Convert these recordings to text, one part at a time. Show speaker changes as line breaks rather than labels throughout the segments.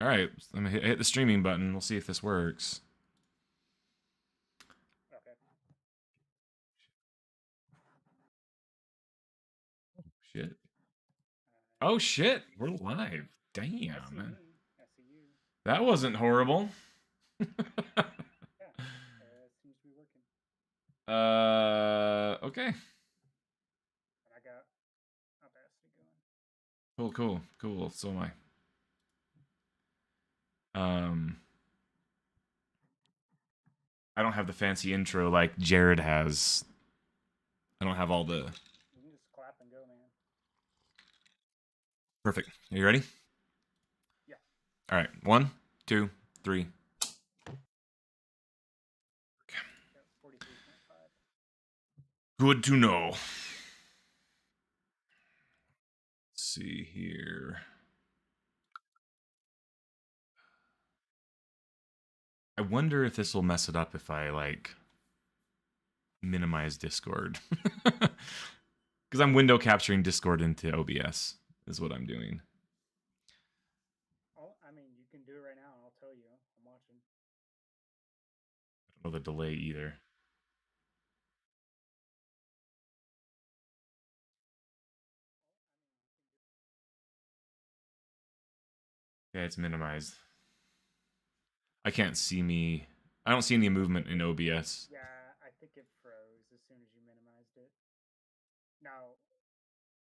All right, let me hit the streaming button. We'll see if this works.
Okay.
Shit. Oh shit, we're live. Damn,
I see
man.
me. I see you.
That wasn't horrible.
Yeah, it seems to be working.
Okay.
And I got Audacity going.
Cool. So am I. I don't have the fancy intro like Jared has. I don't have all the.
You can just clap and go, man.
Perfect. Are you ready?
Yeah.
All right. 1, 2, 3.
Okay. 43.5.
Good to know. Let's see here. I wonder if this will mess it up if I like minimize Discord. Because I'm window capturing Discord into OBS is what I'm doing.
I mean, you can do it right now, and I'll tell you. I'm watching.
I don't know the delay either. Yeah, it's minimized. I can't see me. I don't see any movement in OBS.
Yeah, I think it froze as soon as you minimized it. Now.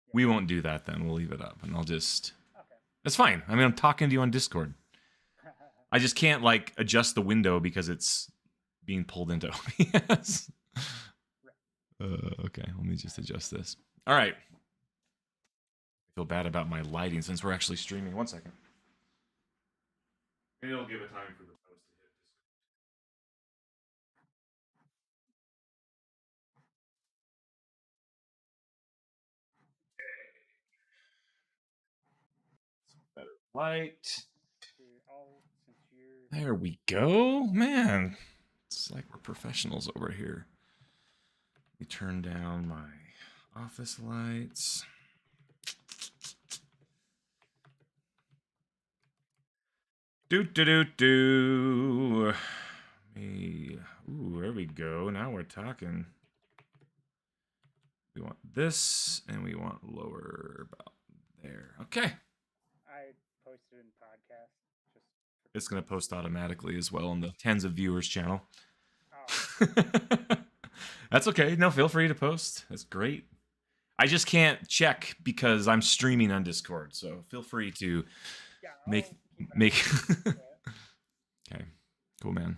Yeah.
We won't do that then. We'll leave it up, and I'll just.
Okay.
That's fine. I mean, I'm talking to you on Discord. I just can't like adjust the window because it's being pulled into OBS. Okay, let me just adjust this. All right. I feel bad about my lighting since we're actually streaming. 1 second. And it'll give it time for the post to hit. Better light. There we go. Man, it's like we're professionals over here. Let me turn down my office lights. Ooh, there we go. Now we're talking. We want this, and we want lower about there. Okay.
I posted in podcast.
It's going to post automatically as well on the tens of viewers channel.
Oh.
That's okay. No, feel free to post. That's great. I just can't check because I'm streaming on Discord, so feel free to make. Okay, cool, man.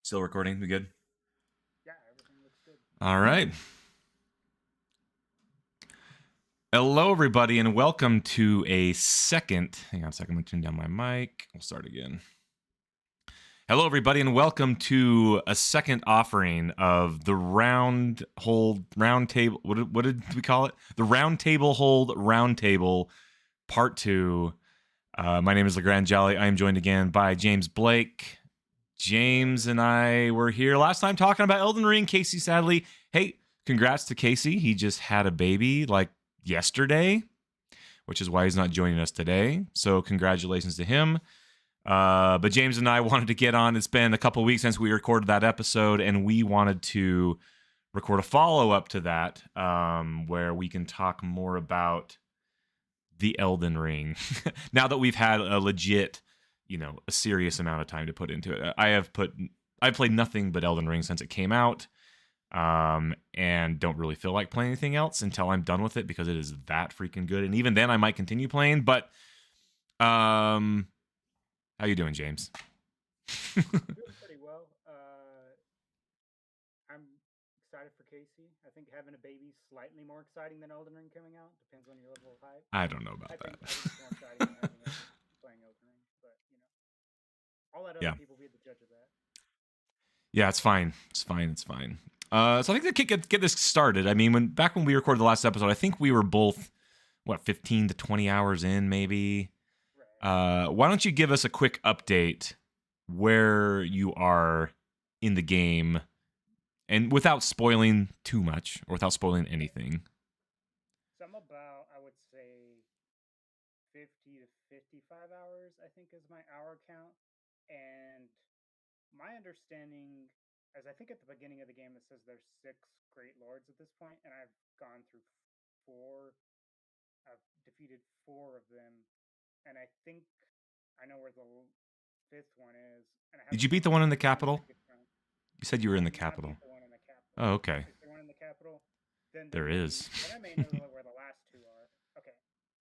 Still recording? We good?
Yeah, everything looks good.
All right. Hello, everybody, and welcome to a second. Hang on a second. I'm going to turn down my mic. We'll start again. Hello, everybody, and welcome to a second offering of the round table. What did we call it? The round table hold round table, part 2. My name is LeGrand Jolly. I am joined again by James Blake. James and I were here last time talking about Elden Ring. Casey, sadly, hey, congrats to Casey. He just had a baby like yesterday, which is why he's not joining us today. So congratulations to him. But James and I wanted to get on. It's been a couple weeks since we recorded that episode, and we wanted to record a follow-up to that where we can talk more about the Elden Ring. Now that we've had a legit, a serious amount of time to put into it. I've played nothing but Elden Ring since it came out, and don't really feel like playing anything else until I'm done with it because it is that freaking good. And even then, I might continue playing. But how you doing, James?
Doing pretty well. I'm excited for Casey. I think having a baby is slightly more exciting than Elden Ring coming out. Depends on your level of hype.
I don't know about that.
I think it's more exciting than playing Elden Ring. But, I'll let other people be the judge of that.
Yeah, it's fine. It's fine. So I think to get this started, I mean, back when we recorded the last episode, I think we were both, 15 to 20 hours in, maybe? Why don't you give us a quick update where you are in the game, and without spoiling too much, or without spoiling anything?
So I'm about, I would say, say 50 to 55 hours, I think is my hour count. And my understanding, as I think at the beginning of the game, it says there's 6 great lords at this point, and I've gone through four. I've defeated four of them, and I think I know where the fifth one is, and I
Did
haven't
you beat the
gone
one in
through
the
the
capital?
biggest round.
You said you were
I
in the
did not
capital.
beat the one in the capital.
Oh, okay.
Is there one in the capital?
There is.
Then I may know where the last two are. Okay.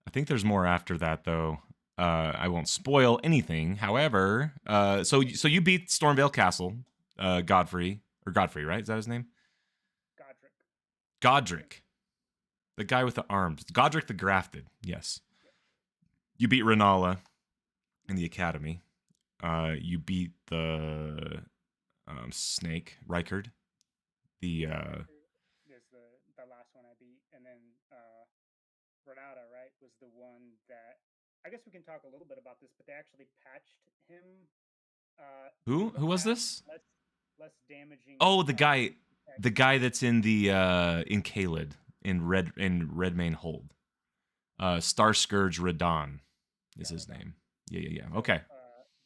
I think there's more after that, though. I won't spoil anything. However, so you beat Stormvale Castle, Godfrey, right? Is that his name?
Godric.
Godric, the guy with the arms. Godric the Grafted. Yes.
Yes.
You beat Renala in the academy. You beat the snake Rykard. The
Is the last one I beat, and then Renata, right, was the one that I guess we can talk a little bit about this, but they actually patched him
who
to
who was
have
this?
less damaging.
Oh, the guy that's in the in Kaled in Redmane Hold. Star Scourge Radon is his name. Yeah.
So,
Okay.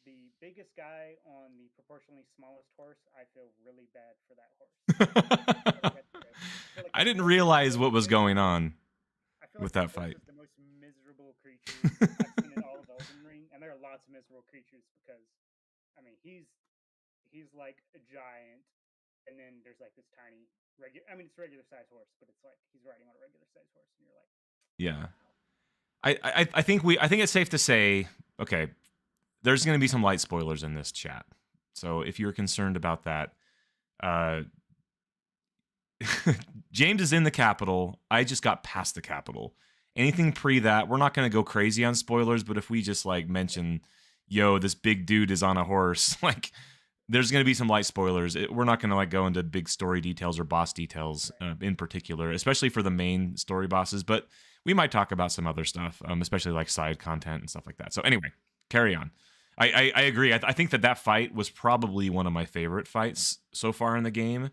The biggest guy on the proportionally smallest horse, I feel really bad for that horse. Like
I
that
didn't
horse is
realize
so
what was
good.
going on
I feel
with
like that
that
horse
fight.
is the most miserable creature I've seen in all of Elden Ring, and there are lots of miserable creatures because, I mean, he's like a giant, and then there's like this tiny regular. I mean, it's a regular size horse, but it's like he's riding on a regular size horse, and you're like,
Yeah.
wow.
I think it's safe to say, okay, there's going to be some light spoilers in this chat. So if you're concerned about that, uh, James is in the capital. I just got past the capital. Anything pre that, we're not going to go crazy on spoilers, but if we just like mention, yo, this big dude is on a horse, like there's going to be some light spoilers. We're not going to like go into big story details or boss details in particular, especially for the main story bosses, but we might talk about some other stuff, especially like side content and stuff like that. So anyway, carry on. I agree. I think that fight was probably one of my favorite fights so far in the game.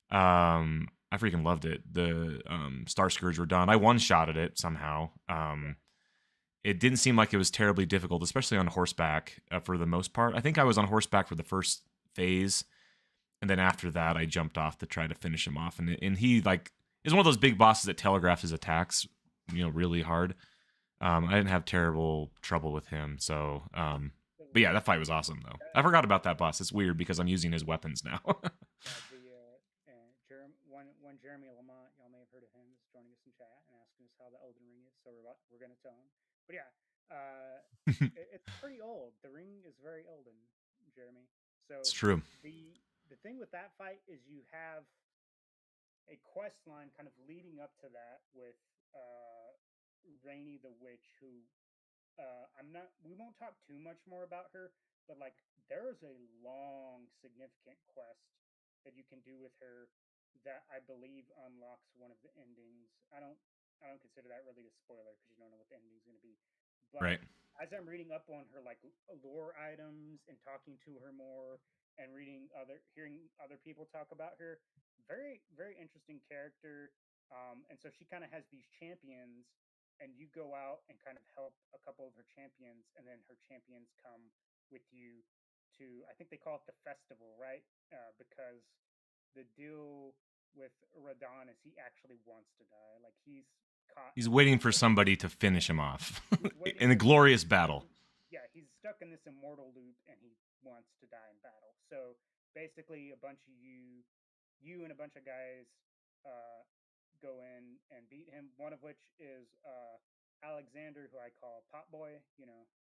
I freaking loved it. The Star Scourge Radon. I one-shotted it somehow. It didn't seem like it was terribly difficult, especially on horseback for the most part. I think I was on horseback for the first phase, and then after that, I jumped off to try to finish him off. And he like is one of those big bosses that telegraphs his attacks, really hard. I didn't have terrible trouble with him, so. But yeah, that fight was awesome though. I forgot about that boss. It's weird because I'm using his weapons now.
One Jeremy Lamont, y'all may have heard of him, is joining us in chat and asking us how the Elden Ring is. So we're going to tell him. But yeah, it's pretty old. The ring is very Elden, Jeremy. So
It's true.
the thing with that fight is you have a quest line kind of leading up to that with Rainy the Witch, who I'm not. We won't talk too much more about her, but like there is a long, significant quest that you can do with her that I believe unlocks one of the endings. I don't consider that really a spoiler because you don't know what the ending is going to be. But
Right.
as I'm reading up on her like lore items and talking to her more and hearing other people talk about her, very interesting character. And so she kind of has these champions, and you go out and kind of help a couple of her champions, and then her champions come with you to, I think they call it the festival, right? Because the deal with Radon is he actually wants to die. Like he's caught.
He's waiting for somebody to finish him off
He's waiting
in a
for
glorious battle.
Yeah, he's stuck in this immortal loop, and he wants to die in battle. So basically, a bunch of you and a bunch of guys uh, go in and beat him. One of which is Alexander, who I call Pot Boy.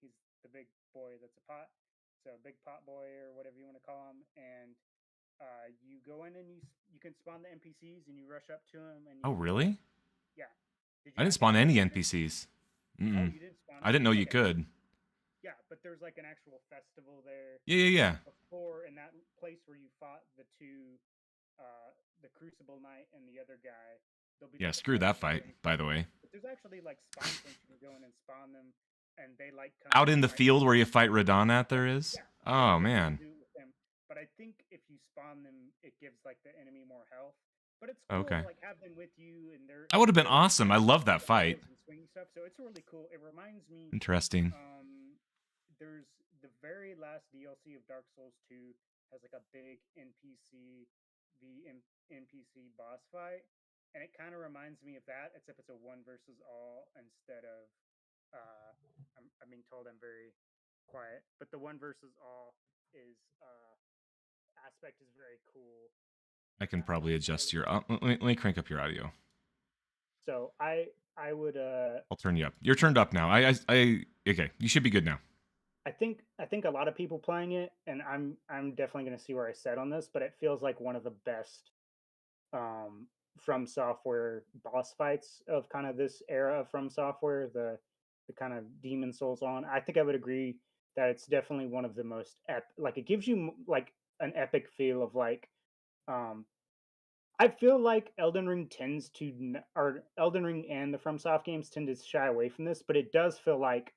He's the big boy that's a pot. So big pot boy or whatever you want to call him. And you go in and you can spawn the NPCs and you rush up to him and
Oh,
you
really?
yeah. Did you
I didn't
not get
spawn
that
any
option?
NPCs.
Oh,
Mm-mm.
you didn't spawn
I
them.
didn't know you
Okay.
could.
Yeah, but there's like an actual festival there.
Yeah.
Before in that place where you fought the Crucible Knight and the other guy, there'll be
Yeah,
like a
screw that
festival
fight,
where you
by
fight
the
them.
way.
But there's actually like spawn points you can go in and spawn them, and they like come
Out
and
in the
fight.
field where you fight Radon at, there is?
Yeah,
Oh,
you can
man.
do it with them. But I think if you spawn them, it gives like the enemy more health. but it's cool
Okay.
to like have them with you, and
That would have been
they're like
awesome. I love that fight.
battles and swinging stuff. So it's really cool. It reminds me,
Interesting.
um, there's the very last DLC of Dark Souls 2 has like a big NPC boss fight, and it kind of reminds me of that, except it's a one versus all instead of. Uh, I'm being told I'm very quiet, but the one versus all is aspect is very cool.
I can
I
probably
don't
adjust
really.
your. Let me crank up your audio.
So I would
I'll turn you up. You're turned up now. Okay. You should be good now.
I think a lot of people playing it, and I'm definitely going to see where I set on this, but it feels like one of the best um, From Software boss fights of kind of this era of From Software, the kind of Demon Souls on. I think I would agree that it's definitely one of the most like it gives you like an epic feel of like um, I feel like Elden Ring tends to or Elden Ring and the FromSoft games tend to shy away from this, but it does feel like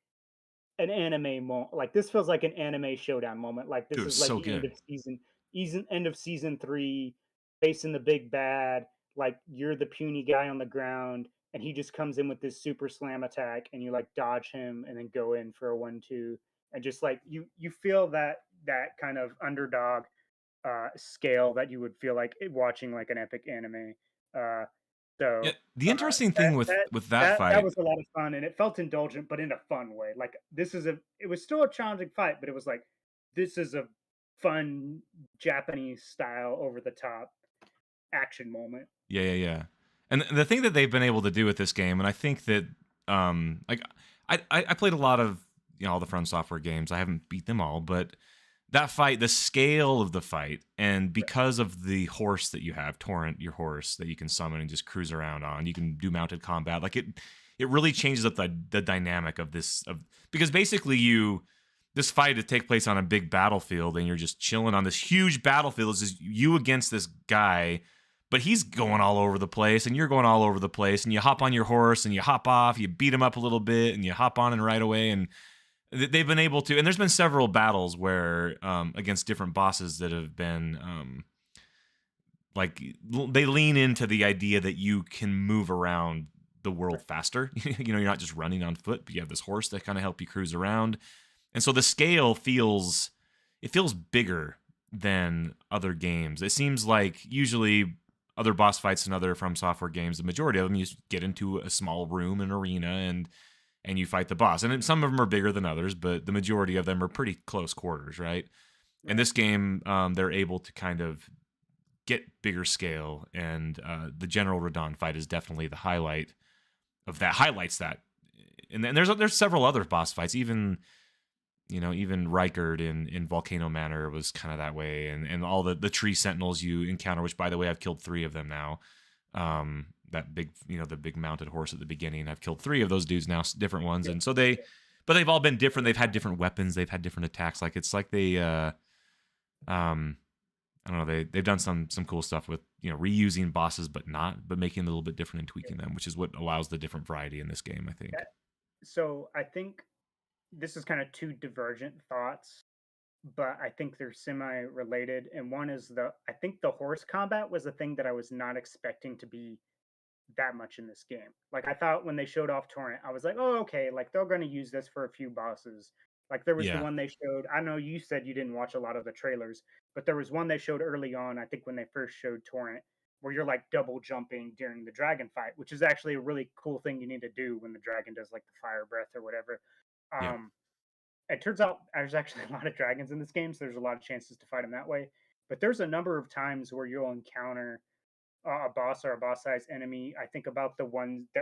an anime moment. Like this feels like an anime showdown moment. Like
Dude,
this
it was
is like
so
the end
good.
of end of season 3, facing the big bad. Like you're the puny guy on the ground, and he just comes in with this super slam attack, and you like dodge him, and then go in for a 1-2, and just like you feel that kind of underdog scale that you would feel like watching like an epic anime. Uh,
Yeah.
so
The
uh,
interesting
that
thing with
that
that
that
fight.
was a lot of fun, and it felt indulgent, but in a fun way. Like it was still a challenging fight, but it was like this is a fun Japanese style over the top action moment.
Yeah, yeah, yeah. And the thing that they've been able to do with this game, and I think that, like, I played a lot of all the From Software games. I haven't beat them all, but that fight, the scale of the fight, and
Right,
because of the horse that you have, Torrent, your horse that you can summon and just cruise around on, you can do mounted combat. Like it really changes up the dynamic of this of because basically this fight to take place on a big battlefield and you're just chilling on this huge battlefield. It's just you against this guy, but he's going all over the place and you're going all over the place, and you hop on your horse and you hop off, you beat him up a little bit and you hop on and right away. And they've been able to, and there's been several battles where against different bosses that have been like they lean into the idea that you can move around the world
right,
faster. You're not just running on foot, but you have this horse that kind of help you cruise around. And so the scale feels bigger than other games. It seems like usually other boss fights in other From Software games, the majority of them you get into a small room, an arena, and you fight the boss. And some of them are bigger than others, but the majority of them are pretty close quarters, right? In
right,
this game, they're able to kind of get bigger scale, and the General Radon fight is definitely the highlight of that. Highlights that, and then there's several other boss fights, even Reichard in Volcano Manor was kind of that way, and all the tree sentinels you encounter, which by the way I've killed 3 of them now. That big, the big mounted horse at the beginning, I've killed 3 of those dudes now, different ones,
yeah,
and so
yeah.
but they've all been different. They've had different weapons, they've had different attacks. Like it's like they, um, I don't know, they've done some cool stuff with reusing bosses, but making them a little bit different and
Yeah.
tweaking them, which is what allows the different variety in this game, I think.
That, so I think this is kind of two divergent thoughts, but I think they're semi-related. And one is I think the horse combat was a thing that I was not expecting to be that much in this game. Like I thought when they showed off Torrent, I was like, oh, okay, like they're going to use this for a few bosses. Like there was the
Yeah.
one they showed. I know you said you didn't watch a lot of the trailers, but there was one they showed early on. I think when they first showed Torrent, where you're like double jumping during the dragon fight, which is actually a really cool thing you need to do when the dragon does like the fire breath or whatever.
Yeah.
Um, it turns out there's actually a lot of dragons in this game, so there's a lot of chances to fight them that way. But there's a number of times where you'll encounter a boss or a boss sized enemy. I think about the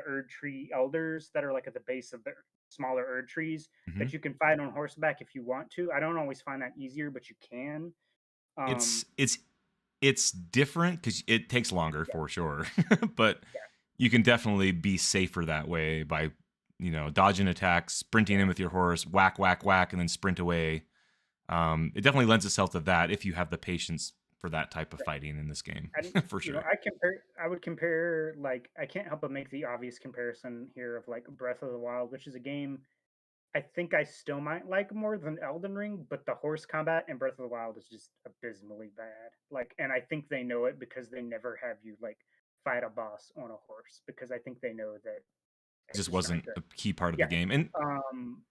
Erd Tree Elders that are like at the base of the smaller Erd trees
Hmm.
that you can fight on horseback if you want to. I don't always find that easier, but you can. Um,
it's it's it's different because it takes longer
yeah,
for sure, but
yeah,
you can definitely be safer that way by dodging attacks, sprinting in with your horse, whack whack whack, and then sprint away. It definitely lends itself to that if you have the patience for that type of
right.
fighting in this game.
And
For sure.
I would compare, like I can't help but make the obvious comparison here of like Breath of the Wild, which is a game I think I still might like more than Elden Ring, but the horse combat in Breath of the Wild is just abysmally bad. Like, and I think they know it because they never have you like fight a boss on a horse because I think they know that
It
it's
just
just not
wasn't
good.
a key part of the
Yeah.
game. And
Um,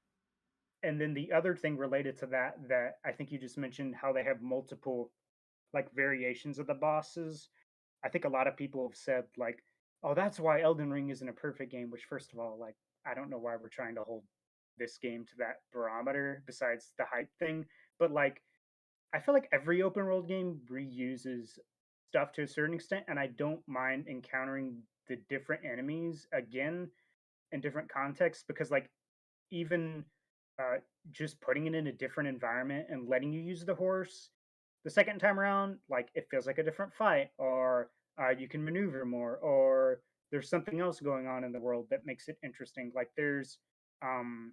and then the other thing related to that that I think you just mentioned how they have multiple like variations of the bosses. I think a lot of people have said like, "Oh, that's why Elden Ring isn't a perfect game." Which, first of all, like, I don't know why we're trying to hold this game to that barometer. Besides the hype thing, but like, I feel like every open world game reuses stuff to a certain extent, and I don't mind encountering the different enemies again in different contexts because, like, even uh, just putting it in a different environment and letting you use the horse the second time around, like it feels like a different fight, or you can maneuver more, or there's something else going on in the world that makes it interesting. Like um,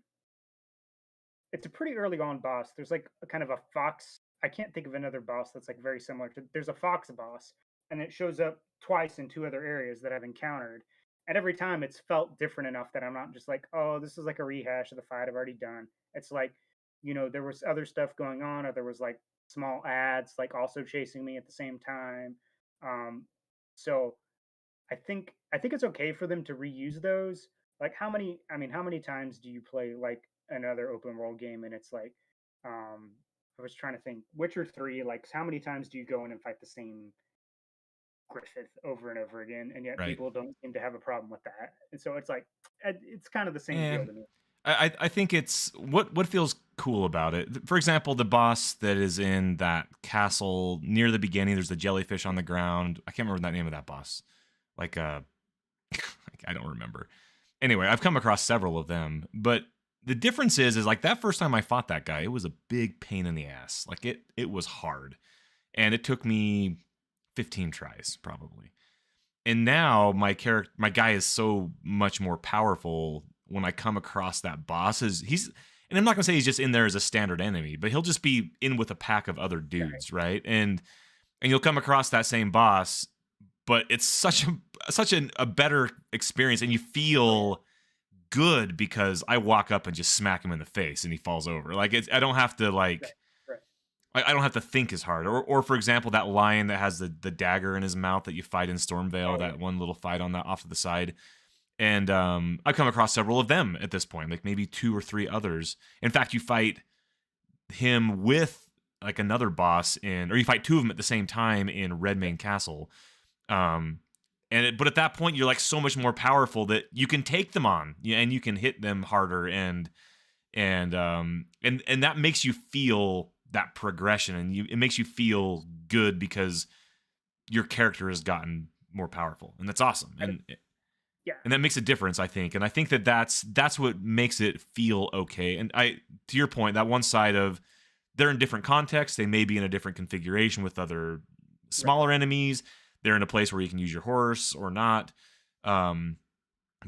it's a pretty early on boss. There's like a kind of a fox. I can't think of another boss that's like very similar to. There's a fox boss, and it shows up twice in two other areas that I've encountered. And every time it's felt different enough that I'm not just like, oh, this is like a rehash of the fight I've already done. It's like, there was other stuff going on, or there was like small ads like also chasing me at the same time. Um, so I think it's okay for them to reuse those. Like how many times do you play like another open world game and it's like I was trying to think Witcher 3, like how many times do you go in and fight the same Griffith over and over again and yet
right.
people don't seem to have a problem with that. And so it's like it's kind of the same
Yeah.
deal to me.
I think it's what feels cool about it. For example, the boss that is in that castle near the beginning, there's the jellyfish on the ground. I can't remember the name of that boss. Like I don't remember. Anyway, I've come across several of them, but the difference is like that first time I fought that guy, it was a big pain in the ass. Like it was hard. And it took me 15 tries probably. And now my guy is so much more powerful when I come across that boss. And I'm not gonna say he's just in there as a standard enemy, but he'll just be in with a pack of other
Right.
dudes, right? And you'll come across that same boss, but it's a better experience, and you
Oh yeah.
feel good because I walk up and just smack him in the face and he falls over. Like I don't have to
Right.
like
Right.
I don't have to think as hard. Or for example, that lion that has the dagger in his mouth that you fight in Stormvale,
Oh yeah.
that one little fight on the off to the side. And I've come across several of them at this point, like maybe two or three others. In fact, you fight him with like another boss or you fight two of them at the same time in
Yeah.
Redmane Castle. Um, but at that point, you're like so much more powerful that you can take them on, and you can hit them harder, and that makes you feel that progression, and it makes you feel good because your character has gotten more powerful, and that's awesome,
And yeah.
and that makes a difference, I think. And I think that that's what makes it feel okay. And to your point, that one side of they're in different contexts, they may be in a different configuration with other
Right.
smaller enemies, they're in a place where you can use your horse or not. um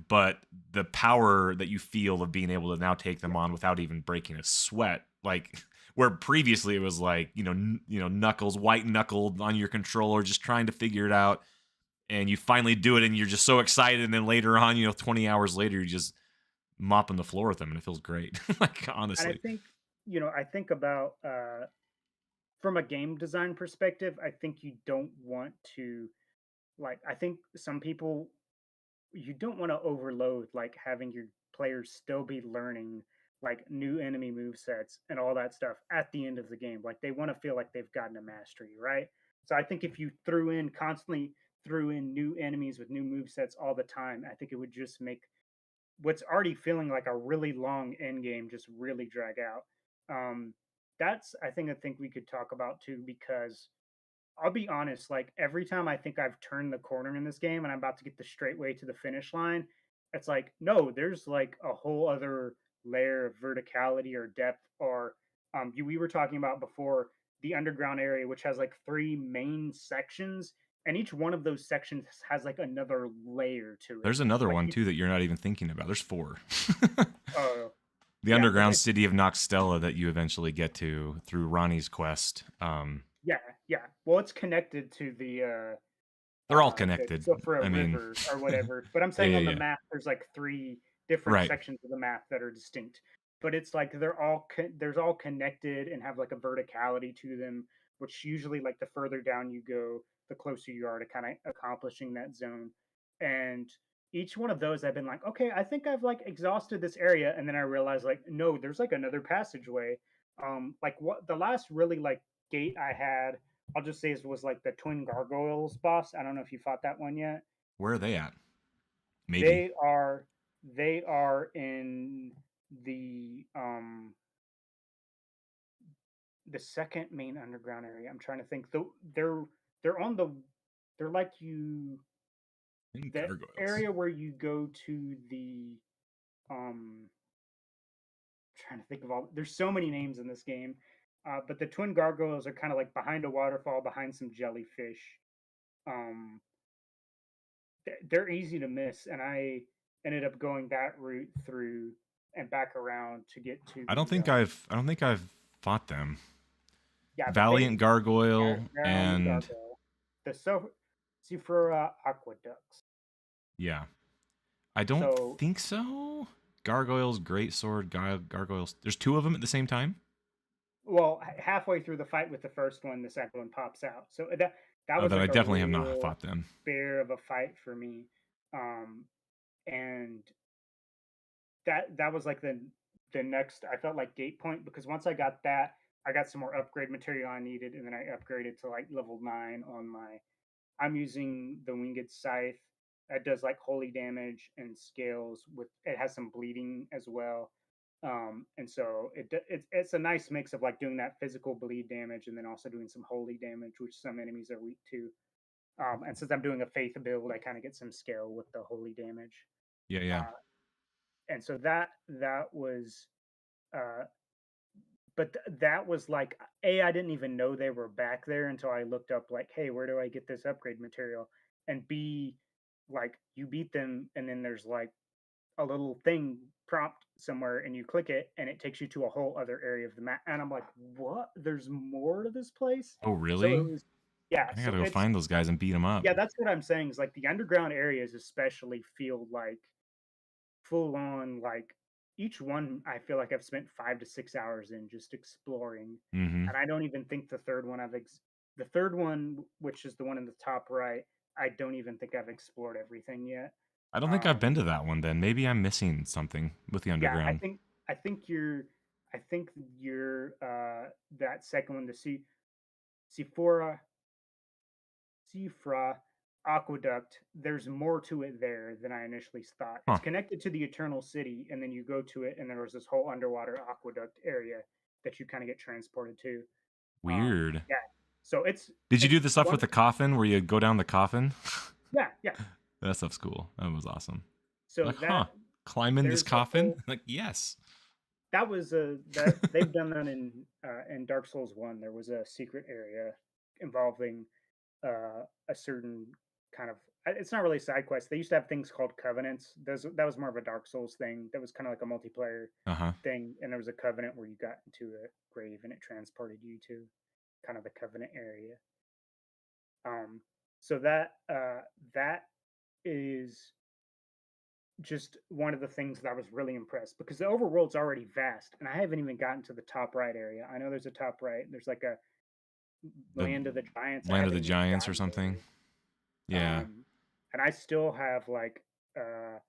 but the power that you feel of being able to now take them
Yeah.
on without even breaking a sweat, like where previously it was like knuckles white knuckled on your controller just trying to figure it out, and you finally do it and you're just so excited, and then later on 20 hours later you're just mopping the floor with them and it feels great. Like
And I
honestly,
think, I think about from a game design perspective, I think you don't want to like I think some people you don't want to overload like having your players still be learning like new enemy move sets and all that stuff at the end of the game. Like they want to feel like they've gotten a mastery, right? So I think if you constantly threw in new enemies with new move sets all the time, I think it would just make what's already feeling like a really long end game just really drag out. That's I think we could talk about too because I'll be honest, like every time I think I've turned the corner in this game and I'm about to get the straight way to the finish line, it's like, no, there's like a whole other layer of verticality or depth or we were talking about before the underground area, which has like three main sections, and each one of those sections has like another layer to it.
there's another
Like
one
you
too that you're not even thinking about. There's four.
oh
The
yeah,
underground city of Noxtella that you eventually get to through Ronnie's quest.
yeah, yeah. Well, it's connected to
They're all
the
connected.
Sofra
I mean,
River or whatever. But I'm
yeah,
saying
yeah,
on the
yeah.
map, there's like three different
Right.
sections of the map that are distinct. but it's like there's all connected and have like a verticality to them, which usually like the further down you go, the closer you are to kind of accomplishing that zone. And each one of those I've been like, okay, I think I've like exhausted this area, and then I realized like, no, there's like another passageway. Like what the last really like gate I had, I'll just say was like the Twin Gargoyles boss. I don't know if you fought that one yet.
Where are they at? Maybe.
They are they are in the um the second main underground area. I'm trying to think. They're they're on the they're like you
And
the
gargoyles.
area where you go to the um trying to think of all there's so many names in this game. But the twin gargoyles are kind of like behind a waterfall behind some jellyfish. Um they're easy to miss, and I ended up going that route through and back around to get to the
I don't think I've fought them.
yeah, but
Valiant Gargoyle
they're on the
and
gargoyle. The Sifra aqueducts.
yeah. I don't
So,
think so. Gargoyles, Great Sword, Gargoyles. There's two of them at the same time.
well, halfway through the fight with the first one, the second one pops out. So that
Oh,
was
that I
like a
definitely have not
real
fought them.
bear of a fight for me, um, and that was like the next. I felt like gate point because once I got that, I got some more upgrade material I needed, and then I upgraded to like level 9 on my. I'm using the winged scythe that does like holy damage and scales with it has some bleeding as well. And so it's a nice mix of like doing that physical bleed damage and then also doing some holy damage, which some enemies are weak to. And since I'm doing a faith build, I kind of get some scale with the holy damage.
Yeah, yeah.
Uh, and so that was uh, that was like I didn't even know they were back there until I looked up like, hey, where do I get this upgrade material? And B, like you beat them, and then there's like a little thing prompt somewhere, and you click it, and it takes you to a whole other area of the map. And I'm like, what? There's more to this place.
Oh,
So
really?
it was, yeah.
I
So
gotta go
it's
find those guys and beat them up.
yeah, that's what I'm saying. Is like the underground areas especially feel like full on like each one I feel like I've spent 5 to 6 hours in just exploring,
Mm-hmm.
and I don't even think the third one the third one, which is the one in the top right, I don't even think I've explored everything yet.
I don't think I've
Um,
been to that one. Then maybe I'm missing something with the
yeah,
underground.
I think you're I think you're that second one, the Sephora Sifra aqueduct, there's more to it there than I initially thought. It's
Huh?
connected to the Eternal City, and then you go to it, and there was this whole underwater aqueduct area that you kind of get transported to.
Weird.
Yeah, so
Did you do
it's
the stuff with
one.
the coffin where you go down the coffin?
Yeah, yeah.
That stuff's cool. That was awesome.
So
Like, huh?
that
Climb in this
there's a
coffin?
whole
Like, yes.
that was a that they've done that in Dark Souls 1. There was a secret area involving a certain kind of it's not really a side quest. They used to have things called covenants. That was more of a Dark Souls thing. That was kind of like a multiplayer
Uh huh.
thing, and there was a covenant where you got into a grave and it transported you to kind of the covenant area. Um, so that is just one of the things that I was really impressed because the overworld's already vast, and I haven't even gotten to the top right area. I know there's a top right. There's like a
The
land of the giants. I
Land of
haven't
the
even
Giants or
gotten
something.
there.
Yeah.
And I still have like uh,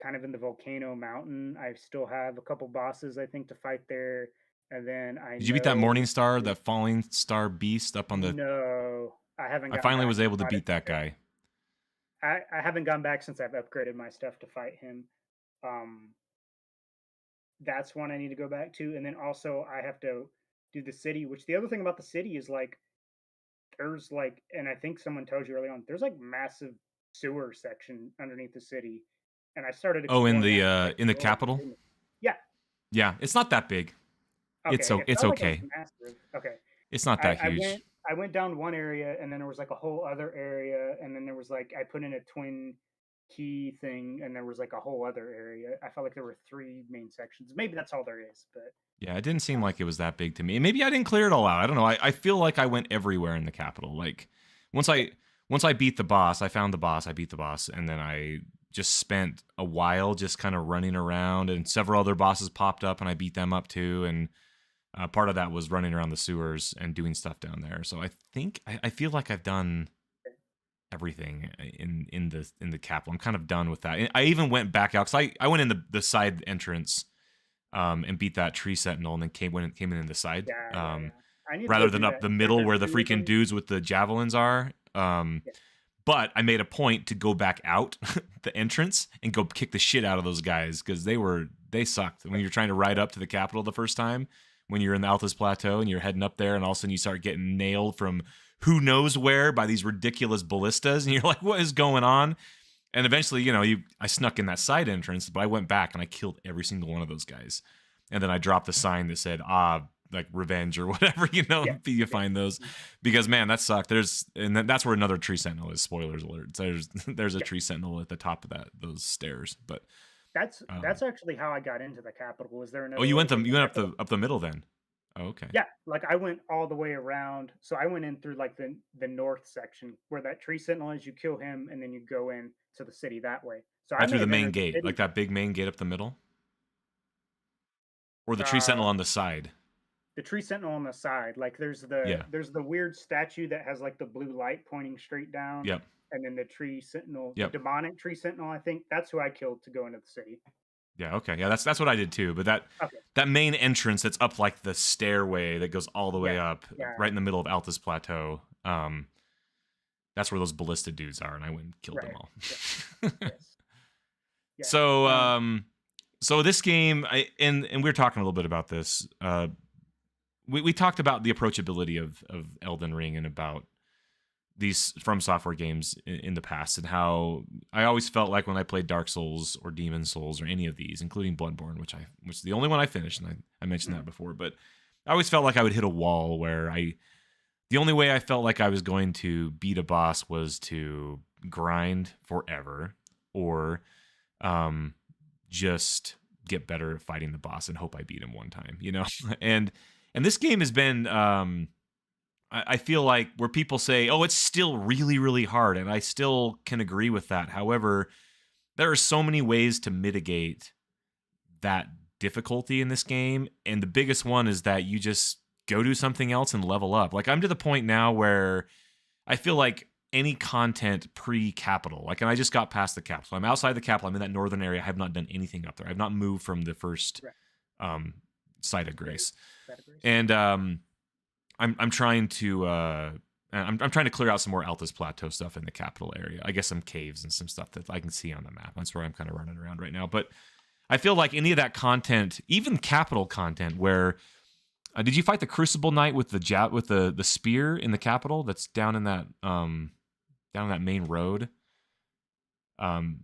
kind of in the volcano mountain. I still have a couple bosses I think to fight there, and then I
Did you beat that
know
Morning Star, that falling star beast up on the?
no, I haven't
I
gotten
finally
back
was
and
able to
fought it
beat that
yet.
guy.
I haven't gone back since I've upgraded my stuff to fight him. Um, that's one I need to go back to, and then also I have to do the city. Which the other thing about the city is like there's like, and I think someone tells you early on, there's like massive sewer section underneath the city, and I started
Oh,
exploring that. And I was like,
in the
oh my
capital.
goodness, yeah,
Yeah, it's not that big.
okay. It
It's
felt like it was
okay.
massive. Okay,
It's not
I,
that
I
huge.
went I went down one area, and then there was like a whole other area, and then there was like I put in a twin key thing, and there was like a whole other area. I felt like there were three main sections. Maybe that's all there is, but
Yeah, it didn't seem like it was that big to me. Maybe I didn't clear it all out. I don't know. I feel like I went everywhere in the capital. Like once
yeah,
I once I beat the boss, I found the boss, I beat the boss, and then I just spent a while just kind of running around, and several other bosses popped up and I beat them up too. And part of that was running around the sewers and doing stuff down there. So I think I feel like I've done everything in the capital. I'm kind of done with that. I even went back out because I went in the side entrance and beat that tree sentinel, and then came in the side
I need to
rather
go
than
do
up
that.
the
There's
middle where the
two of
freaking
them.
dudes with the javelins are.
Yeah.
But I made a point to go back out the entrance and go kick the shit out of those guys because they sucked. When you're trying to ride up to the capital the first time, when you're in the Altus Plateau and you're heading up there, and all of a sudden you start getting nailed from who knows where by these ridiculous ballistas, and you're like, what is going on? And eventually, I snuck in that side entrance, but I went back and I killed every single one of those guys. And then I dropped the sign that said, like revenge or whatever, you find those, because man, that sucked. That's where another tree sentinel is. Spoilers alert. There's a tree sentinel at the top of those stairs. But
that's actually how I got into the capital. Was there another?
Oh, you went
way to
you
get
went up the middle then. Oh, okay.
Yeah, like I went all the way around. So I went in through like the north section where that tree sentinel is. You kill him, and then you go in to the city that way. So I
Right
may
through the
have
main
entered the
gate,
city.
like that big main gate up the middle, or the tree sentinel on the side.
The tree sentinel on the side, like there's the weird statue that has like the blue light pointing straight down.
Yep.
And then the tree sentinel,
Yep.
the demonic tree sentinel, I think that's who I killed to go into the city.
Yeah, okay. Yeah, that's what I did too. But that main entrance that's up like the stairway that goes all the way up, right in the middle of Altus Plateau. That's where those ballista dudes are, and I went and killed them all.
Yes.
So this game, and we were talking a little bit about this. We talked about the approachability of Elden Ring and about these From Software games in the past, and how I always felt like when I played Dark Souls or Demon Souls or any of these, including Bloodborne, which is the only one I finished, and I mentioned that before, but I always felt like I would hit a wall where the only way I felt like I was going to beat a boss was to grind forever or just get better at fighting the boss and hope I beat him one time, And this game has been, I feel like, where people say, oh, it's still really, really hard. And I still can agree with that. However, there are so many ways to mitigate that difficulty in this game. And the biggest one is that you just go do something else and level up. Like, I'm to the point now where I feel like any content pre-capital, like, and I just got past the capital. I'm outside the capital. I'm in that northern area. I have not done anything up there. I've not moved from the first site of grace. And I'm trying to I'm trying to clear out some more Altus Plateau stuff in the capital area. I guess some caves and some stuff that I can see on the map. That's where I'm kind of running around right now. But I feel like any of that content, even capital content, where did you fight the Crucible Knight with the spear in the capital that's down in that main road?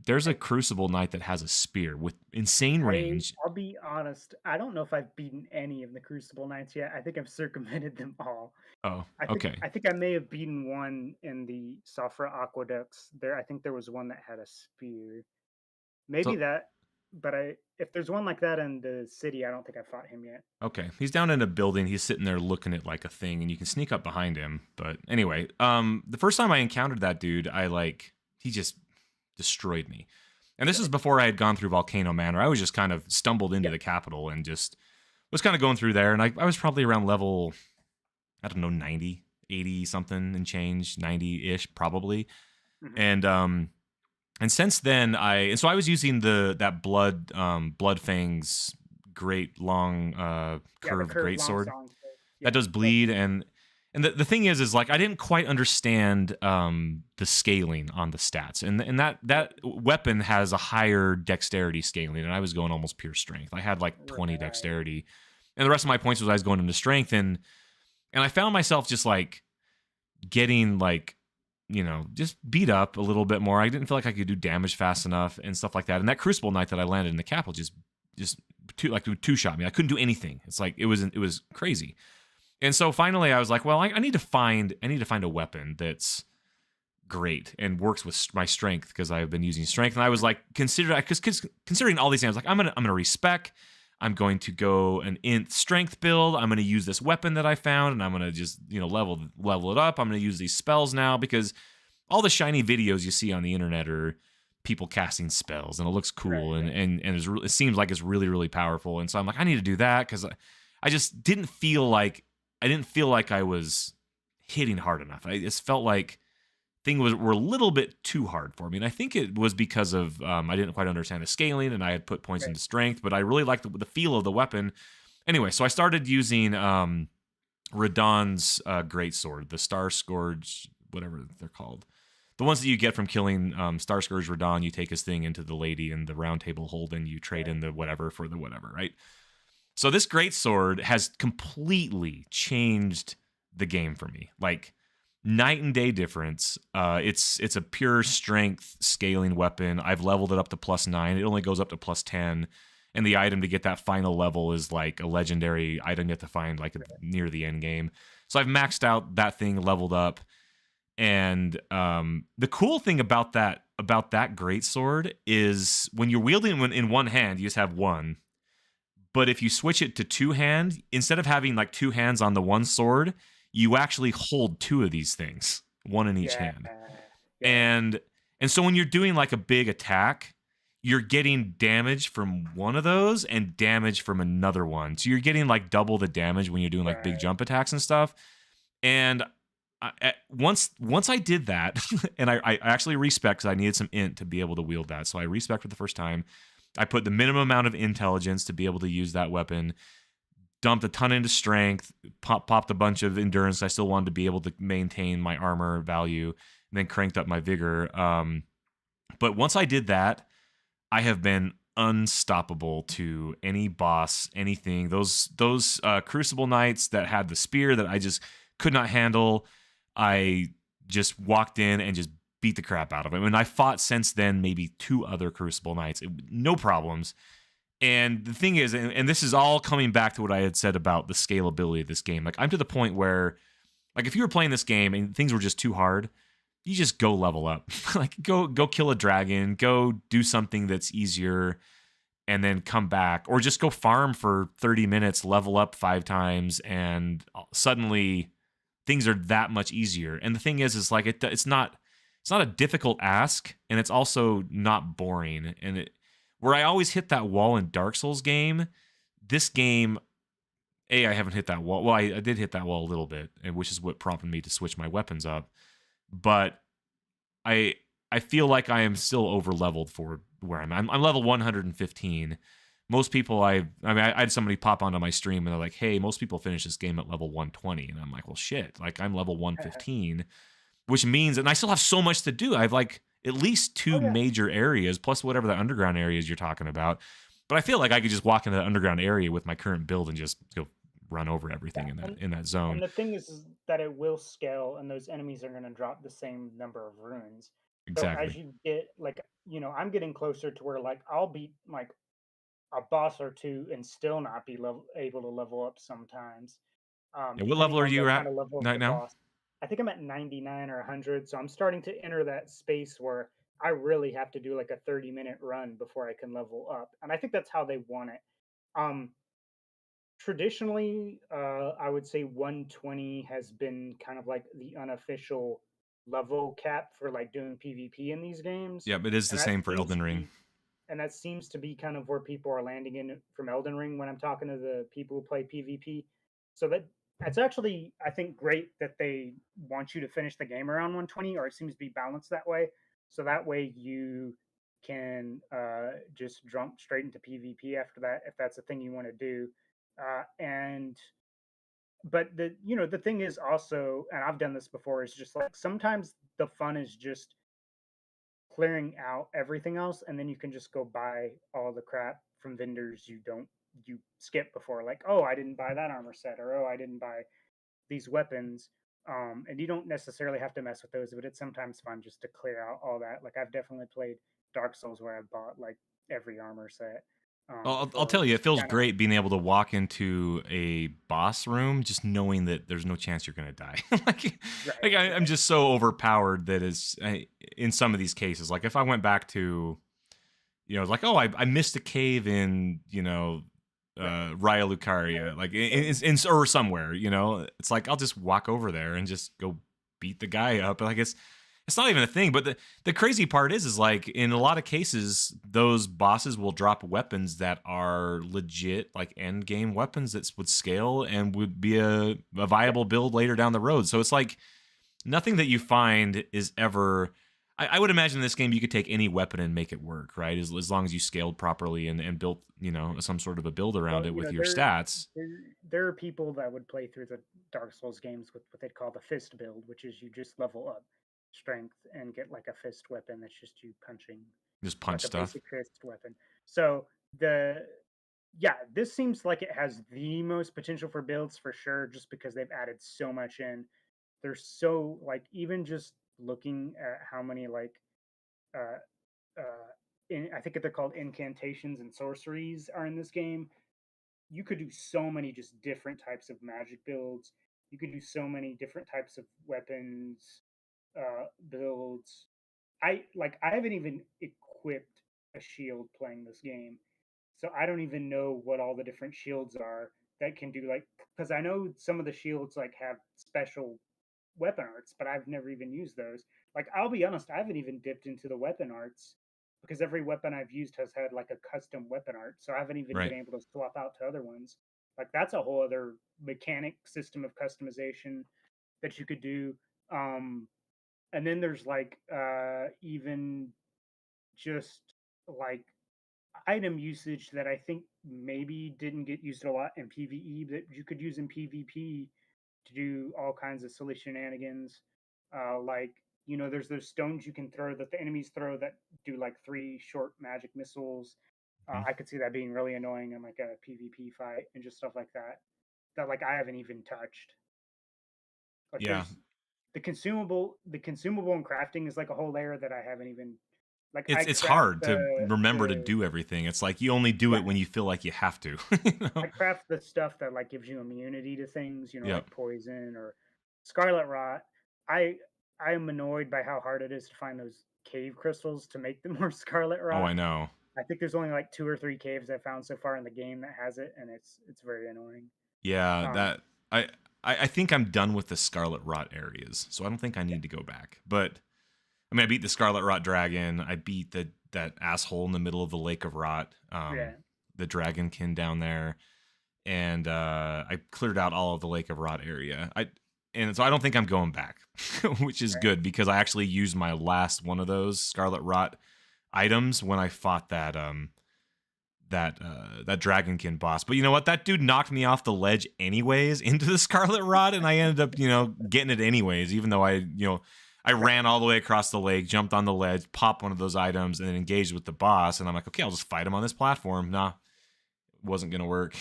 There's a Crucible Knight that has a spear with insane range.
I'll be honest, I don't know if I've beaten any of the Crucible Knights yet. I think I've circumvented them all.
Oh,
okay. I think I may have beaten one in the Safra Aqueducts. I think there was one that had a spear. Maybe but if there's one like that in the city, I don't think I fought him yet.
Okay, he's down in a building. He's sitting there looking at like a thing, and you can sneak up behind him. But anyway, the first time I encountered that dude, he just destroyed me. And this is before I had gone through Volcano Manor. I was just kind of stumbled into the capital and just was kind of going through there. And I was probably around level, I don't know, 90, 80 something and change, 90-ish probably. Mm-hmm. And since then, so I was using that Bloodfang's great long curved greatsword that does bleed. And the thing is like I didn't quite understand the scaling on the stats, and that weapon has a higher dexterity scaling, and I was going almost pure strength. I had like 20 dexterity, and the rest of my points was I was going into strength, and I found myself just like getting like just beat up a little bit more. I didn't feel like I could do damage fast enough and stuff like that. And that Crucible Knight that I landed in the capital just two-shot me. I couldn't do anything. It's like it was crazy. And so finally I was like, well, I need to find a weapon that's great and works with my strength, because I've been using strength. And I was like, considering all these things, I was like, I'm gonna respec. I'm going to go an nth strength build. I'm going to use this weapon that I found, and I'm going to just level it up. I'm going to use these spells now, because all the shiny videos you see on the internet are people casting spells, and it looks cool,
Right,
and
right,
it seems like it's really really powerful. And so I'm like, I need to do that because I just didn't feel like I was hitting hard enough. I just felt like things were a little bit too hard for me, and I think it was because of I didn't quite understand the scaling, and I had put points
right.
into strength, but I really liked the feel of the weapon. Anyway, so I started using Radahn's great sword, the Star Scourge, whatever they're called. The ones that you get from killing Star Scourge Radahn, you take his thing into the lady in the round table hold, and you trade
Right.
in the whatever for the whatever, right? So this great sword has completely changed the game for me. Like night and day difference. It's a pure strength scaling weapon. I've leveled it up to +9. It only goes up to +10. And the item to get that final level is like a legendary item you have to find like near the end game. So I've maxed out that thing, leveled up, and the cool thing about that great sword is when you're wielding one in one hand, you just have one. But if you switch it to two hand, instead of having like two hands on the one sword, you actually hold two of these things, one in each
Yeah,
hand.
yeah,
And and so when you're doing like a big attack, you're getting damage from one of those and damage from another one. So you're getting like double the damage when you're doing like big
right.
jump attacks and stuff. And once I did that, and I actually respec because I needed some int to be able to wield that. So I respec for the first time. I put the minimum amount of intelligence to be able to use that weapon. Dumped a ton into strength. Popped a bunch of endurance. I still wanted to be able to maintain my armor value, and then cranked up my vigor. But once I did that, I have been unstoppable to any boss, anything. Those Crucible Knights that had the spear that I just could not handle, I just walked in and just beat the crap out of him. And I fought since then maybe 2 other Crucible Knights, no problems. And the thing is, and this is all coming back to what I had said about the scalability of this game. Like I'm to the point where, like if you were playing this game and things were just too hard, you just go level up. Like go kill a dragon, go do something that's easier, and then come back, or just go farm for 30 minutes, level up 5 times, and suddenly things are that much easier. And the thing is like it's not a difficult ask, and it's also not boring. And where I always hit that wall in Dark Souls game, this game, I haven't hit that wall. Well, I did hit that wall a little bit, which is what prompted me to switch my weapons up. But I I feel like I am still over leveled for where I'm. I'm level 115. Most people, I had somebody pop onto my stream and they're like, "Hey, most people finish this game at level 120," and I'm like, "Well, shit! Like I'm level 115, which means, and I still have so much to do. I've like at least
Oh
2
yeah,
major areas plus whatever the underground areas you're talking about. But I feel like I could just walk into the underground area with my current build and just go run over everything
yeah.
in that zone.
And the thing is that it will scale, and those enemies are going to drop the same number of runes. So as
Exactly.
you get like, I'm getting closer to where like I'll beat like a boss or two and still not be able to level up sometimes,
Yeah, what level
depending
are
on
you
the
at
kind of level of
right
the
now?
boss. I think I'm at 99 or 100, so I'm starting to enter that space where I really have to do like a 30-minute run before I can level up, and I think that's how they want it. Um, Traditionally, I would say 120 has been kind of like the unofficial level cap for like doing PvP in these games,
Yep, it is the
and that
same for
seems
Elden
to
Ring.
be kind of where people are landing in from Elden Ring when I'm talking to the people who play PvP. So that's actually, I think, great that they want you to finish the game around 120, or it seems to be balanced that way. So that way you can just jump straight into PvP after that if that's a thing you want to do. And but the thing is also, and I've done this before, is just like sometimes the fun is just clearing out everything else, and then you can just go buy all the crap from vendors you skip before, like, oh, I didn't buy that armor set, or oh, I didn't buy these weapons. And you don't necessarily have to mess with those, but it's sometimes fun just to clear out all that. Like I've definitely played Dark Souls where I've bought like every armor set
I'll
before,
tell you, it
just to
feels
kind of
great being able to walk into a boss room just knowing that there's no chance you're gonna die. Like
right,
I'm
right,
just so overpowered that in some of these cases. Like if I went back to, like, oh, I missed a cave in,
right.
Raya
I,
Lucaria, like
yeah,
or somewhere. It's like I'll just walk over there and just go beat the guy up. Like It's not even a thing, but the crazy part is like in a lot of cases, those bosses will drop weapons that are legit, like end game weapons that would scale and would be a
Yeah.
viable build later down the road. So it's like nothing that you find is ever. I would imagine in this game you could take any weapon and make it work, right? As long as you scaled properly and built, some sort of a build around
Well,
it with your stats.
there there are people that would play through the Dark Souls games with what they'd call the fist build, which is you just level up strength and get like a fist weapon that's just you punching
Just punch
like a
stuff.
basic fist weapon. So the yeah, this seems like it has the most potential for builds for sure, just because they've added so much in. There's so like even just looking at how many like uh I think they're called incantations and sorceries are in this game. You could do so many just different types of magic builds. You could do so many different types of weapons builds. I haven't even equipped a shield playing this game, so I don't even know what all the different shields are that can do like because I know some of the shields like have special weapon arts, but I've never even used those. Like I'll be honest, I haven't even dipped into the weapon arts because every weapon I've used has had like a custom weapon art, so I haven't even been
Right.
able to swap out to other ones. Like that's a whole other mechanic system of customization that you could do. Um, and then there's like even just like item usage that I think maybe didn't get used a lot in PvE that you could use in PvP to do all kinds of silly shenanigans. Like, there's those stones you can throw that the enemies throw that do like three short magic missiles.
Mhm.
I could see that being really annoying in like a PvP fight and just stuff like that. That like I haven't even touched. Like
Yeah.
the consumable and crafting is like a whole layer that I haven't even like I
It's
craft
hard to remember to
the
do everything. It's like you only do
yeah,
it when you feel like you have to.
I craft the stuff that like gives you immunity to things,
Yep.
like poison or scarlet rot. I I am annoyed by how hard it is to find those cave crystals to make them more scarlet
Oh, I
rot.
know.
I think there's only like two or three caves I found so far in the game that has it, and it's very annoying.
Yeah,
Um,
that I think I'm done with the Scarlet Rot areas, so I don't think I
yeah,
need to go back. But I mean, I beat the Scarlet Rot dragon. I beat that asshole in the middle of the Lake of Rot,
yeah,
the dragonkin down there, and I cleared out all of the Lake of Rot area. And so I don't think I'm going back, which is
right,
good because I actually used my last one of those Scarlet Rot items when I fought that dragonkin boss. But you know what? That dude knocked me off the ledge anyways into the Scarlet Rod, and I ended up, getting it anyways, even though I
right,
ran all the way across the lake, jumped on the ledge, popped one of those items, and then engaged with the boss. And I'm like, okay, I'll just fight him on this platform. Nah, it wasn't gonna work.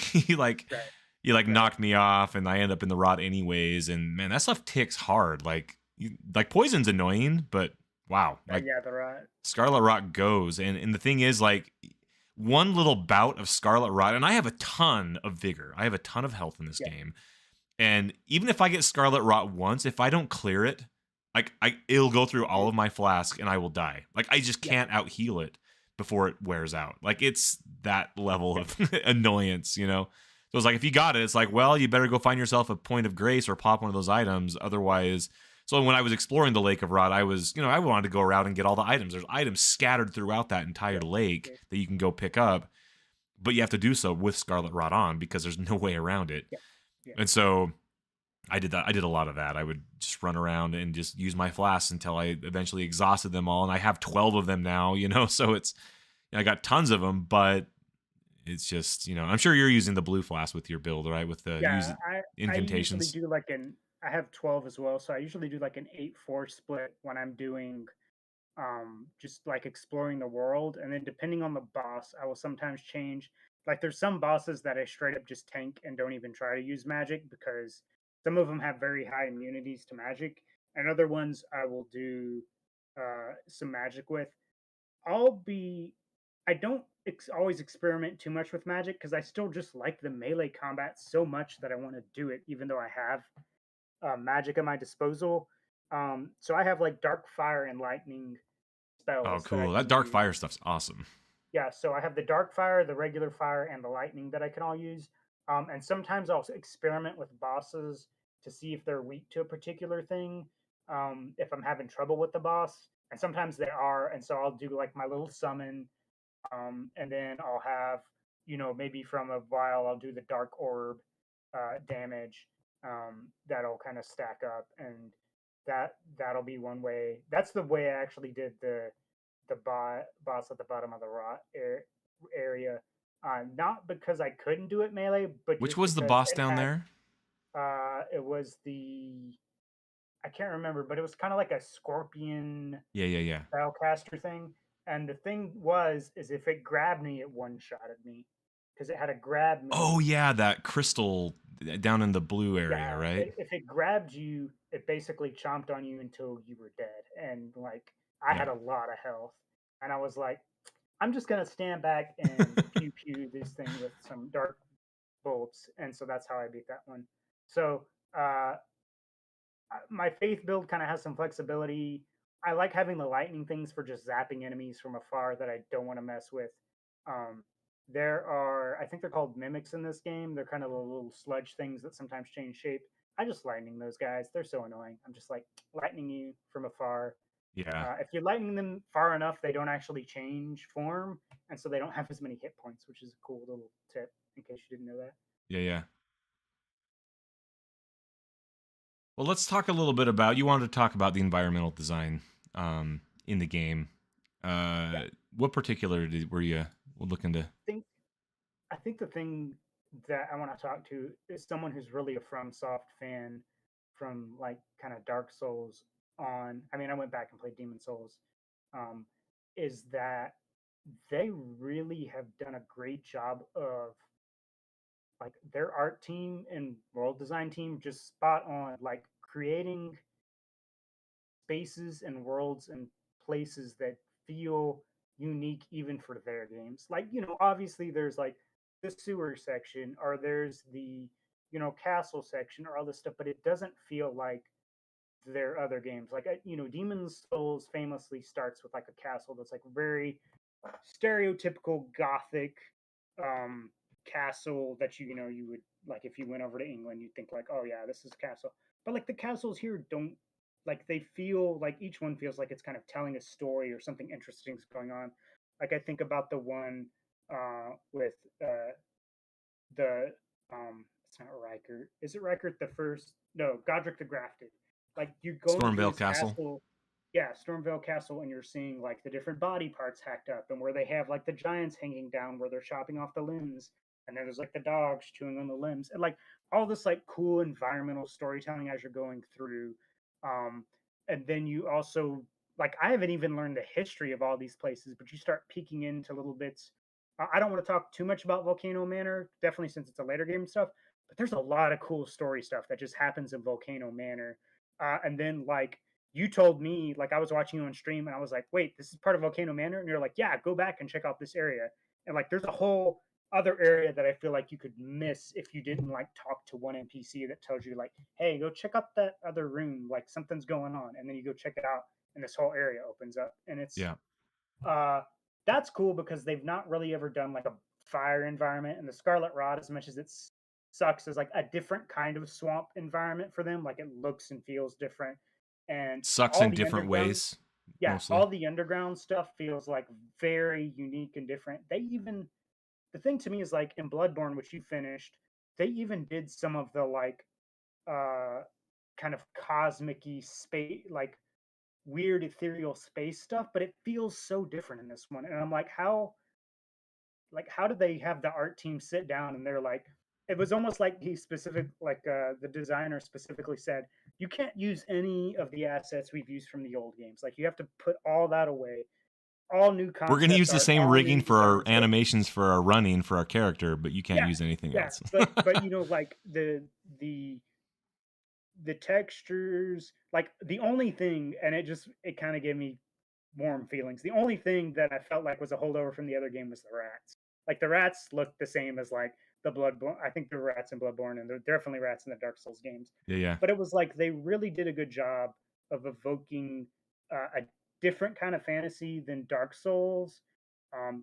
right,
He
right.
knocked me off, and I ended up in the rod anyways. And man, that stuff ticks hard. Like poison's annoying, but wow, like
Yeah, the rot.
Scarlet Rot goes. And the thing is, like, one little bout of Scarlet Rot, and I have a ton of vigor. I have a ton of health in this
Yeah,
game. And even if I get Scarlet Rot once, if I don't clear it, like it'll go through all
it,
of my flask and I will die. Like I just
yeah,
can't out heal it before it wears out. Like it's that level
yeah,
of annoyance. So it's like if you got it, it's like, well, you better go find yourself a point of grace or pop one of those items. Otherwise, so when I was exploring the Lake of Rot, I was, I wanted to go around and get all the items. There's items scattered throughout that entire
yeah,
lake
yeah,
that you can go pick up, but you have to do so with Scarlet Rot on because there's no way around it.
yeah, yeah.
And so I did that. I did a lot of that. I would just run around and just use my flasks until I eventually exhausted them all. And I have 12 of them now, so I got tons of them, but it's just, I'm sure you're using the blue flask with your build, right? With the use
Yeah, I usually
incantations.
do like an I have 12 as well, so I usually do like an 8-4 split when I'm doing just like exploring the world, and then depending on the boss, I will sometimes change. Like there's some bosses that I straight up just tank and don't even try to use magic because some of them have very high immunities to magic, and other ones I will do some magic with. I'll be I don't always experiment too much with magic because I still just like the melee combat so much that I want to do it, even though I have magic at my disposal. So I have like dark fire and lightning
Oh,
spells that I
cool. That
can
dark
use.
fire stuff's awesome.
Yeah, so I have the dark fire, the regular fire, and the lightning that I can all use. And sometimes I'll experiment with bosses to see if they're weak to a particular thing. if I'm having trouble with the boss, and sometimes they are, and so I'll do like my little summon, and then I'll have, maybe from a vial, I'll do the dark orb damage, that'll kind of stack up, and that'll be one way. That's the way I actually did the boss at the bottom of the area. Not because I couldn't do it melee, but
Which
just
was the
because
boss down there?
it was I can't remember, but it was kind of like a scorpion
Yeah, yeah, yeah.
spellcaster thing. And the thing is if it grabbed me, it one shotted me because it had a grab
Oh
move.
yeah, that crystal down in the blue area,
Yeah,
right?
if it grabbed you, it basically chomped on you until you were dead. And like I had
Yeah.
a lot of health, and I was like, I'm just gonna stand back and pew pew this thing with some dark bolts, and so that's how I beat that one. So uh, my faith build kind of has some flexibility. I like having the lightning things for just zapping enemies from afar that I don't want to mess with. Um, there are, I think they're called mimics in this game. They're kind of the little sludge things that sometimes change shape. I just lightning those guys. They're so annoying. I'm just like lightning you from afar.
Yeah.
If you're lightning them far enough, they don't actually change form, and so they don't have as many hit points, which is a cool little tip in case you didn't know that.
Yeah, yeah. Well, let's talk a little bit about. You wanted to talk about the environmental design in the game.
Yeah,
Uh, what particular were you looking to?
think I think the thing that I want to talk to is someone who's really a FromSoft fan from like kind of Dark Souls on. I mean, I went back and played Demon Souls. Um, is that they really have done a great job of like their art team and world design team just spot on like creating spaces and worlds and places that feel unique even for their games. Like, obviously there's like the sewer section or there's the, castle section or all this stuff, but it doesn't feel like their other games. Like, Demon's Souls famously starts with like a castle that's like very stereotypical gothic um castle that you would like if you went over to England, you'd think like, oh yeah, this is a castle. But like the castles here don't like they feel like each one feels like it's kind of telling a story or something interesting is going on. Like I think about the one with the it's not Riker. Is it Riker the first? No, Godric the Grafted. Like you're going through
Stormvale
this
Castle.
castle, yeah, Stormvale Castle, and you're seeing like the different body parts hacked up, and where they have like the giants hanging down, where they're chopping off the limbs, and then there's like the dogs chewing on the limbs, and like all this like cool environmental storytelling as you're going through. Um, and then you also like I haven't even learned the history of all these places, but you start peeking into little bits. I don't want to talk too much about Volcano Manor, definitely since it's a later game stuff. But there's a lot of cool story stuff that just happens in Volcano Manor. And then like you told me, like I was watching you on stream, and I was like, wait, this is part of Volcano Manor, and you're like, yeah, go back and check out this area. And like, there's a whole other area that I feel like you could miss if you didn't like talk to one NPC that tells you like, hey, go check out that other room, like something's going on, and then you go check it out, and this whole area opens up, and it's
Yeah.
uh, that's cool because they've not really ever done like a fire environment. And the Scarlet Rot, as much as it sucks, is like a different kind of swamp environment for them. Like it looks and feels different, and
Sucks
all
in
the
different
underground,
ways,
yeah,
mostly.
all the underground stuff feels like very unique and different. The thing to me is like in Bloodborne, which you finished, they even did some of the like uh kind of cosmic-y space like weird ethereal space stuff, but it feels so different in this one. And I'm like how did they have the art team sit down and they're like it was almost like the designer specifically said you can't use any of the assets we've used from the old games. Like you have to put all that away. All new
We're going to
concept
use the
art,
same
all
rigging
new
for our
designs. But
animations for our running for our character, but you can't
yeah,
use anything
yeah,
else.
but like the the textures, like the only thing, and it kind of gave me warm feelings. The only thing that I felt like was a holdover from the other game was the rats. Like the rats looked the same as like the Bloodborne. I think there were rats in Bloodborne, and there are definitely rats in the Dark Souls games.
Yeah, yeah.
But it was like they really did a good job of evoking a different kind of fantasy than Dark Souls.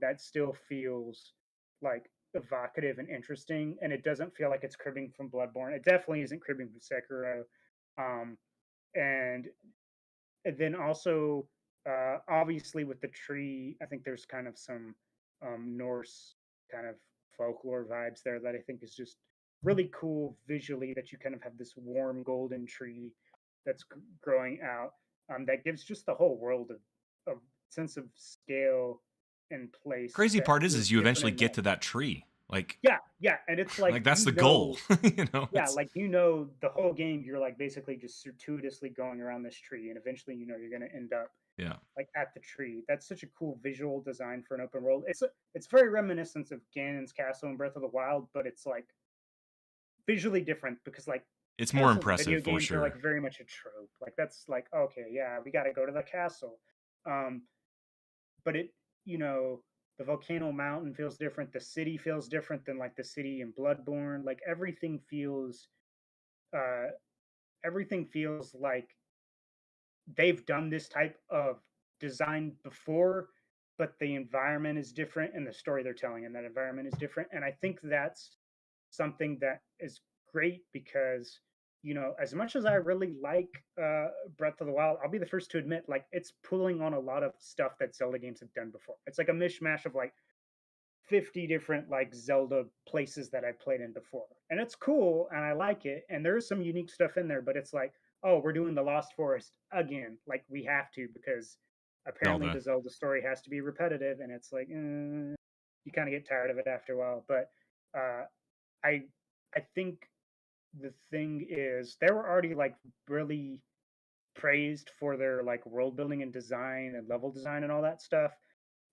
That still feels like evocative and interesting, and it doesn't feel like it's cribbing from Bloodborne. It definitely isn't cribbing from Sekiro. Um, and then also, obviously, with the tree, I think there's kind of some Norse kind of folklore vibes there that I think is just really cool visually. That you kind of have this warm golden tree that's growing out, that gives just the whole world a sense of scale and place
Crazy
that
part is
feels
you
different
eventually
and
get
nice.
to that tree. Like
Yeah, yeah, and it's like
like that's the goal.
yeah,
It's
like the whole game you're like basically just circuitously going around this tree, and eventually you're going to end up
yeah.
like at the tree. That's such a cool visual design for an open world. It's very reminiscent of Ganon's castle in Breath of the Wild, but it's like visually different because like
It's more
castles in
impressive
video
for
games are like
sure.
very much a trope. Like that's like okay, yeah, we got to go to the castle. Um, but you know, the volcano mountain feels different. The city feels different than like the city in Bloodborne. Like uh, everything feels like they've done this type of design before, but the environment is different and the story they're telling in that environment is different. And I think that's something that is great because, as much as I really like Breath of the Wild, I'll be the first to admit, like, it's pulling on a lot of stuff that Zelda games have done before. It's like a mishmash of like 50 different like Zelda places that I've played in before. And it's cool and I like it. And there's some unique stuff in there, but it's like, oh, we're doing the Lost Forest again. Like we have to because apparently
Zelda.
the Zelda story has to be repetitive. And it's like, you kind of get tired of it after a while. But uh, I, I think the thing is, they were already like really praised for their like world building and design and level design and all that stuff,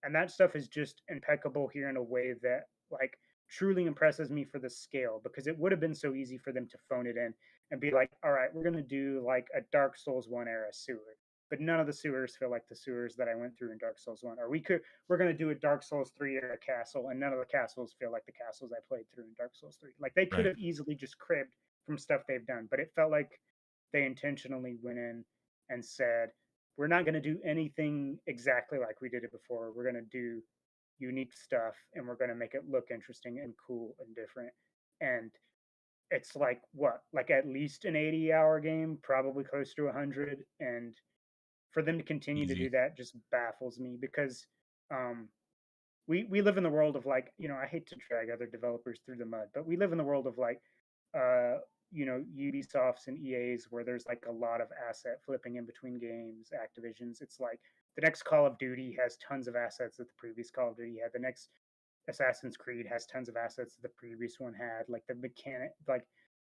and that stuff is just impeccable here in a way that like truly impresses me for the scale, because it would have been so easy for them to phone it in and be like, all right, we're going to do like a Dark Souls 1 era sewer, but none of the sewers feel like the sewers that I went through in Dark Souls 1, or we're going to do a Dark Souls 3 era castle and none of the castles feel like the castles I played through in Dark Souls 3. Like they could
Right.
have easily just cribbed from stuff they've done, but it felt like they intentionally went in and said, we're not going to do anything exactly like we did it before. We're going to do unique stuff and we're going to make it look interesting and cool and different. And it's like what, like at least an 80-hour game, probably close to 100. And for them to continue to
Easy.
do that just baffles me because um, we live in the world of like, I hate to drag other developers through the mud, but we live in the world of like uh Ubisofts and EAs where there's like a lot of asset flipping in between games, Activisions. It's like the next Call of Duty has tons of assets that the previous Call of Duty had. The next Assassin's Creed has tons of assets that the previous one had. Like the mechanic, like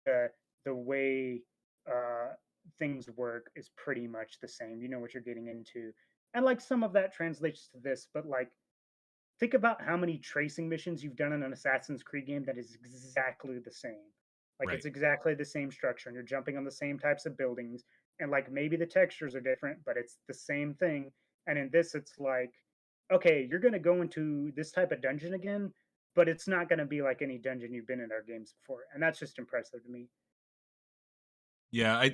the the way uh things work is pretty much the same. You know what you're getting into. And like some of that translates to this, but like think about how many tracing missions you've done in an Assassin's Creed game that is exactly the same. Like
Right.
it's exactly the same structure, and you're jumping on the same types of buildings, and like maybe the textures are different, but it's the same thing. And in this, it's like, okay, you're gonna go into this type of dungeon again, but it's not gonna be like any dungeon you've been in our games before, and that's just impressive to me.
Yeah,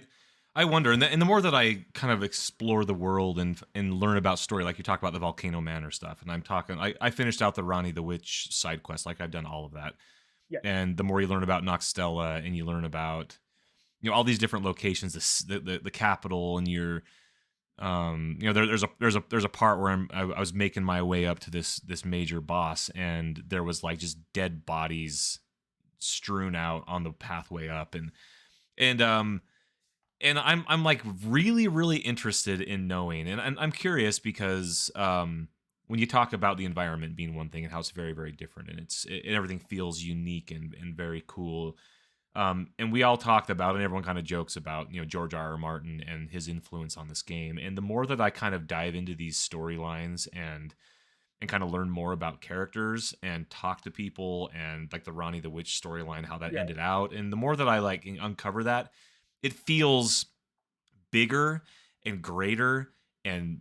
I wonder, and the more that I kind of explore the world and learn about story, like you talk about the Volcano Manor stuff, and I finished out the Ronnie the Witch side quest, like I've done all of that,
Yes,
and the more you learn about Noxtella and you learn about all these different locations, the capital, and there's a part where I was making my way up to this major boss, and there was like just dead bodies strewn out on the pathway up, and and I'm like really really interested in knowing, and I'm curious because when you talk about the environment being one thing and how it's very very different, and everything feels unique and very cool, and we all talked about, and everyone kind of jokes about, George R. R. Martin and his influence on this game. And the more that I kind of dive into these storylines and kind of learn more about characters and talk to people, and like the Ronnie the Witch storyline, how that
yeah,
ended out, and the more that I like uncover that, it feels bigger and greater and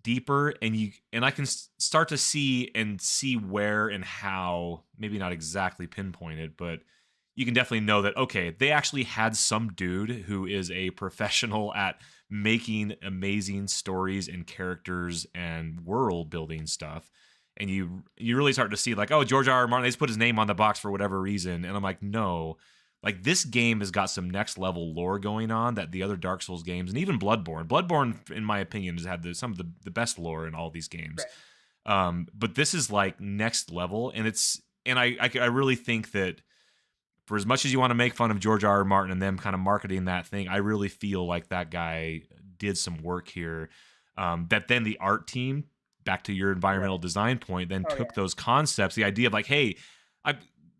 deeper, and I can start to see where and how, maybe not exactly pinpointed, but you can definitely know that, okay, they actually had some dude who is a professional at making amazing stories and characters and world building stuff. And you really start to see like, oh, George R. R. Martin, they just put his name on the box for whatever reason. And I'm like, no, Like this game has got some next level lore going on that the other Dark Souls games and even Bloodborne, in my opinion, has had some of the best lore in all these games.
Right.
But this is like next level, and I really think that for as much as you want to make fun of George R. R. Martin and them kind of marketing that thing, I really feel like that guy did some work here. That then the art team, back to your environmental
Right.
design point, then
Oh
took
yeah.
those concepts, the idea of like, hey, I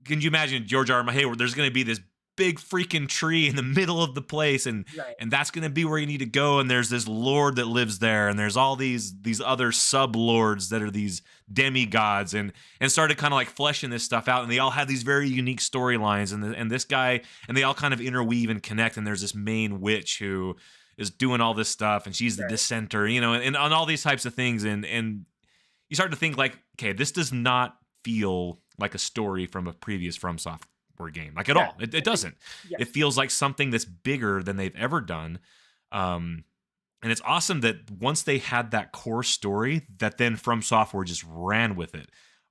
can you imagine George R. R. Martin, hey, there's going to be this big freaking tree in the middle of the place, and
Right.
that's going to be where you need to go, and there's this lord that lives there, and there's all these other sub lords that are these demigods, and started kind of like fleshing this stuff out, and they all have these very unique storylines, and this guy, and they all kind of interweave and connect, and there's this main witch who is doing all this stuff, and she's the
Right.
dissenter, and on all these types of things, and you start to think like, okay, this does not feel like a story from a previous From Software game, like at
Yeah.
all. It
I think
doesn't.
yes.
It feels like something that's bigger than they've ever done. And it's awesome that once they had that core story, that then From Software just ran with it.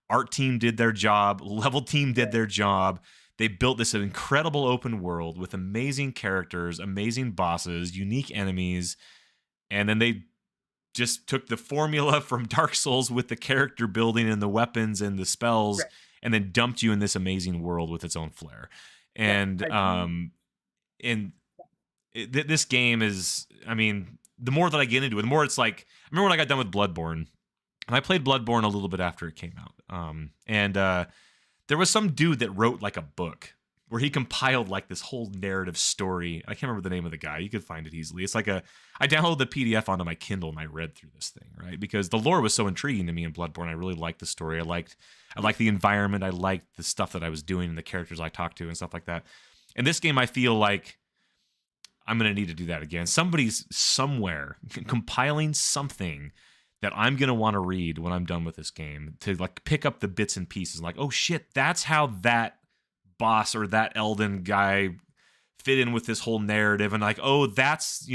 Art team did their job, level team did
Right.
their job. They built this incredible open world with amazing characters, amazing bosses, unique enemies, and then they just took the formula from Dark Souls with the character building and the weapons and the spells,
Right.
and then dumped you in this amazing world with its own flair.
Yeah.
And
I do.
this game is, I mean, the more that I get into it, the more it's like, I remember when I got done with Bloodborne, and I played Bloodborne a little bit after it came out. And there was some dude that wrote like a book where he compiled like this whole narrative story. I can't remember the name of the guy. You could find it easily. It's like I downloaded the PDF onto my Kindle and I read through this thing, right? Because the lore was so intriguing to me in Bloodborne. I really liked the story. I liked the environment. I liked the stuff that I was doing and the characters I talked to and stuff like that. In this game, I feel like I'm going to need to do that again. Somebody's somewhere compiling something that I'm going to want to read when I'm done with this game, to like pick up the bits and pieces, like, oh shit, that's how that boss or that Elden guy fit in with this whole narrative. And like, oh, that's,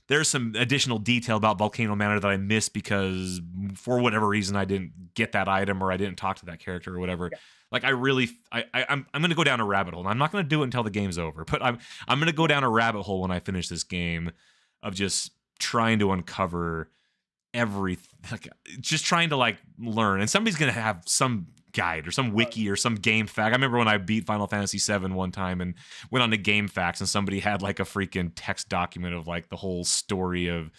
there's some additional detail about Volcano Manor that I missed because for whatever reason I didn't get that item or I didn't talk to that character or whatever.
Yeah.
Like I'm going to go down a rabbit hole. And I'm not going to do it until the game's over, but I'm going to go down a rabbit hole when I finish this game of just trying to uncover everything, like just trying to like learn. And somebody's going to have some guide or some wiki or some game fact. I remember when I beat Final Fantasy VII one time and went on to Game Facts, and somebody had like a freaking text document of like the whole story of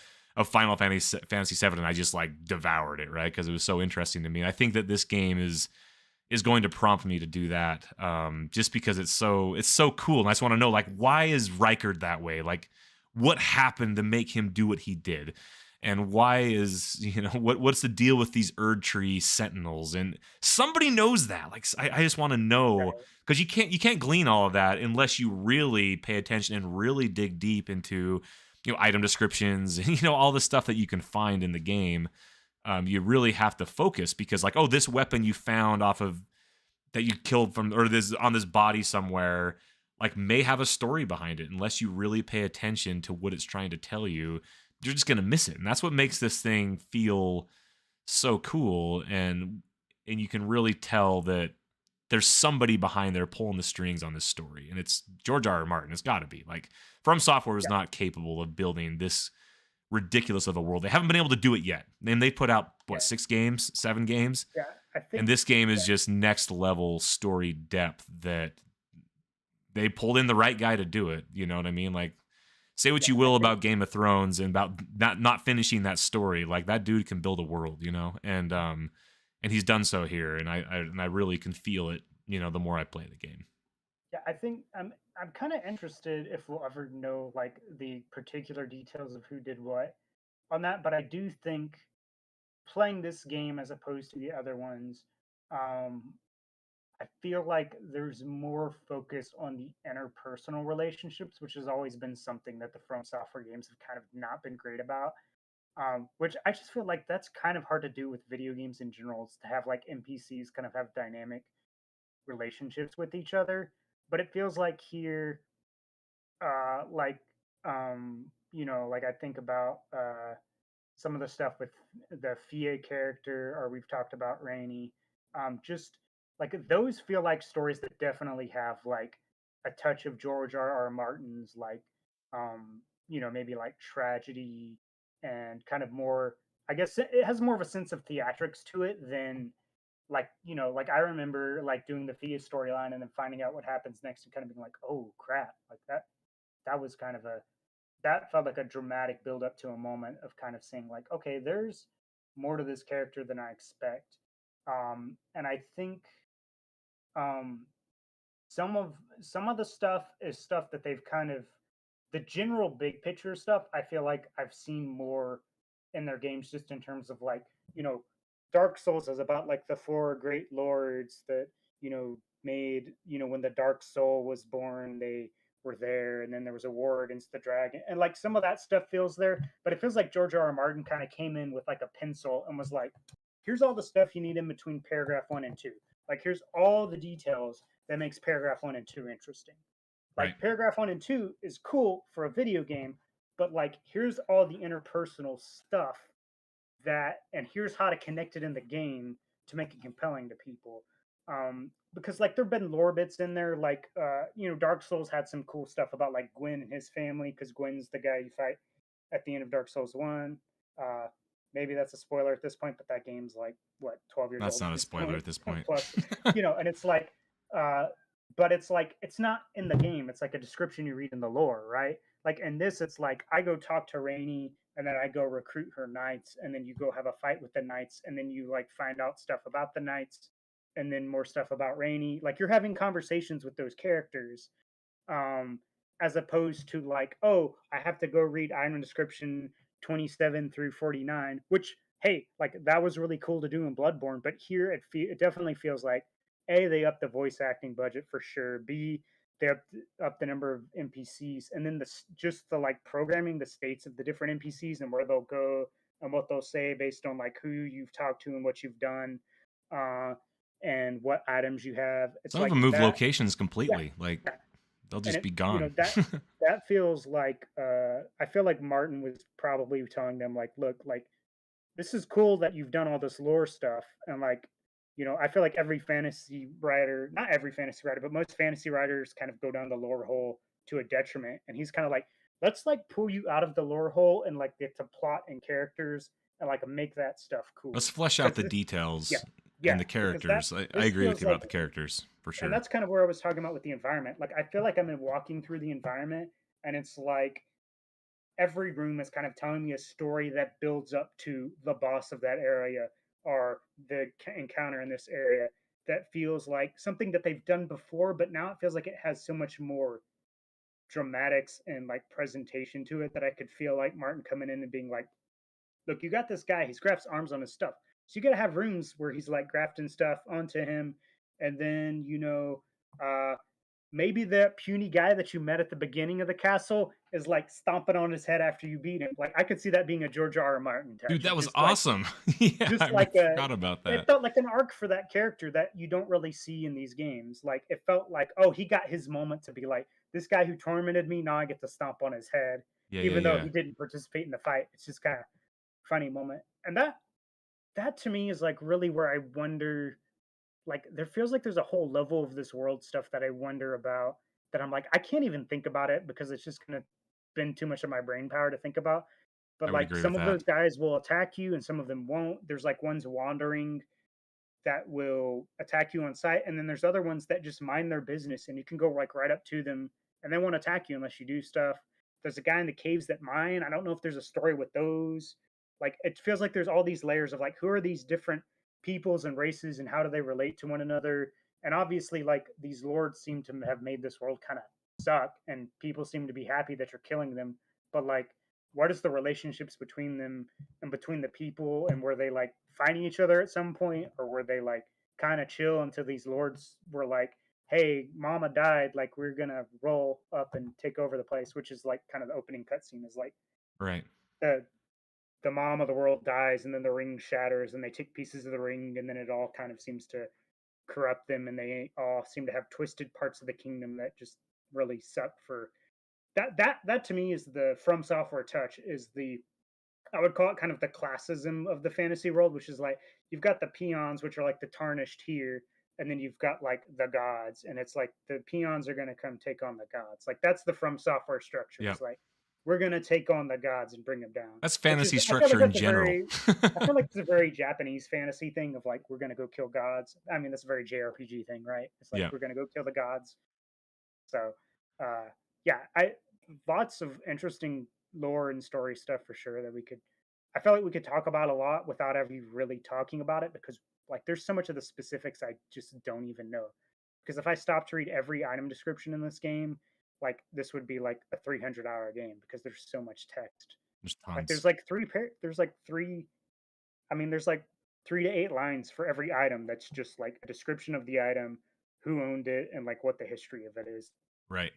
Final Fantasy VII, and I just like devoured it, right? Because it was so interesting to me. And I think that this game is going to prompt me to do that, just because it's so cool, and I just want to know, like, why is Rykard that way? Like, what happened to make him do what he did? And why is, what's the deal with these Erd Tree Sentinels? And somebody knows that. Like, I just want to know,
Right.
because you can't glean all of that unless you really pay attention and really dig deep into, item descriptions and all the stuff that you can find in the game. You really have to focus, because like, oh, this weapon you found off of that you killed from, or this on this body somewhere, like may have a story behind it. Unless you really pay attention to what it's trying to tell you, you're just gonna miss it. And that's what makes this thing feel so cool. And you can really tell that there's somebody behind there pulling the strings on this story, and it's George R. R. Martin. It's got to be. Like, From Software was
Yeah.
not capable of building this ridiculous of a world. They haven't been able to do it yet. And they put out what,
Yeah.
6 games, 7 games,
Yeah. I
and
think.
this game is
Yeah.
just next level story depth that they pulled in the right guy to do it. You know what I mean? Like, say what
Yeah.
you
I
will
think.
about Game of Thrones and about not finishing that story. Like, that dude can build a world, and he's done so here, and I really can feel it. The more I play the game.
Yeah. I think I'm kind of interested if we'll ever know like the particular details of who did what on that. But I do think playing this game as opposed to the other ones, um, I feel like there's more focus on the interpersonal relationships, which has always been something that the From Software games have kind of not been great about. Which I just feel like that's kind of hard to do with video games in general, is to have like NPCs kind of have dynamic relationships with each other. But it feels like here, like like I think about some of the stuff with the Fia character, or we've talked about Rainy. Just like those feel like stories that definitely have like a touch of George R. R. Martin's like um, maybe like tragedy and kind of more. I guess it has more of a sense of theatrics to it than like like I remember like doing the Thea storyline and then finding out what happens next and kind of being like, oh crap, like that was kind of a that felt like a dramatic build up to a moment of kind of saying like, okay, there's more to this character than I expect. And I think um, some of the stuff is stuff that they've kind of the general big picture stuff. I feel like I've seen more in their games, just in terms of like you know, Dark Souls is about like the four great lords that made when the Dark Soul was born, they were there, and then there was a war against the dragon, and like some of that stuff feels there, but it feels like George R. R. Martin kind of came in with like a pencil and was like, "Here's all the stuff you need in between paragraph 1 and 2. Like here's all the details that makes paragraph 1 and 2 interesting.
Right.
Like paragraph 1 and 2 is cool for a video game, but like here's all the interpersonal stuff and here's how to connect it in the game to make it compelling to people. Because like there've been lore bits in there, like Dark Souls had some cool stuff about like Gwyn and his family, because Gwyn's the guy you fight at the end of Dark Souls 1. Uh, Maybe that's a spoiler at this point, but that game's like what 12 years
That's
old at
not a
this
spoiler
point.
at this point.
Plus, and it's like, uh, but it's like it's not in the game. It's like a description you read in the lore, right? Like in this, it's like I go talk to Rainy, and then I go recruit her knights, and then you go have a fight with the knights, and then you like find out stuff about the knights, and then more stuff about Rainy. Like you're having conversations with those characters, um, as opposed to like, oh, I have to go read Iron Description 27 through 49, which hey, like that was really cool to do in Bloodborne, but here it definitely feels like a they upped the voice acting budget for sure. B they up the number of NPCs, and then just the like programming the states of the different NPCs and where they'll go and what they'll say based on like who you've talked to and what you've done, uh, and what items you have. It's
Some of
like
them move
that.
locations
Yeah,
completely. Like
yeah.
they'll
And
just
it
be gone.
that feels like I feel like Martin was probably telling them like, look, like this is cool that you've done all this lore stuff, and like I feel like every fantasy writer, not every fantasy writer, but most fantasy writers kind of go down the lore hole to a detriment, and he's kind of like, let's like pull you out of the lore hole and like get to plot and characters and like make that stuff cool.
Let's flesh out
Because
the
this, yeah,
details
yeah,
and the
because that
characters. I
this
agree with
feels
you about
like,
the characters for
and
sure.
that's kind of where I was talking about with the environment. Like I feel like I'm in walking through the environment, and it's like every room is kind of telling me a story that builds up to the boss of that area or the encounter in this area, that feels like something that they've done before, but now it feels like it has so much more dramatics and like presentation to it that I could feel like Martin coming in and being like, look, you got this guy, he's grafts arms on his stuff. So you got to have rooms where he's like grafting stuff onto him. And then, maybe that puny guy that you met at the beginning of the castle is like stomping on his head after you beat him. Like I could see that being a George R. R. Martin
Dude,
touch
that
of
was
just like
awesome. Yeah,
just
I
like a
forgot about
it
that.
felt like an arc for that character that you don't really see in these games. Like it felt like, oh, he got his moment to be like, this guy who tormented me, now I get to stomp on his head,
Yeah, yeah,
even though
yeah.
he didn't participate in the fight. It's just kind of funny moment. And that to me is like really where I wonder, like there feels like there's a whole level of this world stuff that I wonder about, that I'm like, I can't even think about it because it's just gonna spend too much of my brain power to think about. But
I would
like
agree with
some of
that.
those guys will attack you and some of them won't. There's like ones wandering that will attack you on sight, and then there's other ones that just mind their business and you can go like right up to them and they won't attack you unless you do stuff. There's a guy in the caves that mine. I don't know if there's a story with those. Like it feels like there's all these layers of like, who are these different peoples and races and how do they relate to one another? And obviously like these lords seem to have made this world kind of suck, and people seem to be happy that you're killing them, but like what is the relationships between them and between the people, and were they like fighting each other at some point, or were they like kind of chill until these lords were like, hey, mama died, like we're gonna roll up and take over the place, which is like kind of the opening cutscene is like
Right.
the the mom of the world dies and then the ring shatters and they take pieces of the ring and then it all kind of seems to corrupt them, and they all seem to have twisted parts of the kingdom that just really suck for that to me is the From Software touch, is the, I would call it kind of the classism of the fantasy world, which is like you've got the peons, which are like the tarnished here, and then you've got like the gods, and it's like the peons are going to come take on the gods. Like that's the From Software structure.
Yeah.
It's like we're going to take on the gods and bring them down.
That's
Which is,
fantasy
I feel like
structure in
that's a
general.
very, I feel like it's a very Japanese fantasy thing of like we're going to go kill gods. I mean, that's a very JRPG thing, right? It's like
Yeah.
we're going to go kill the gods. So, uh, yeah, I lots of interesting lore and story stuff for sure that we could. I felt like we could talk about a lot without ever really talking about it because like there's so much of the specifics I just don't even know. Because if I stopped to read every item description in this game, like this would be like a 300-hour game because there's so much text.
There's
Like
tons.
there's like three. I mean, there's like 3 to 8 lines for every item. That's just like a description of the item, who owned it, and like what the history of it is.
Right.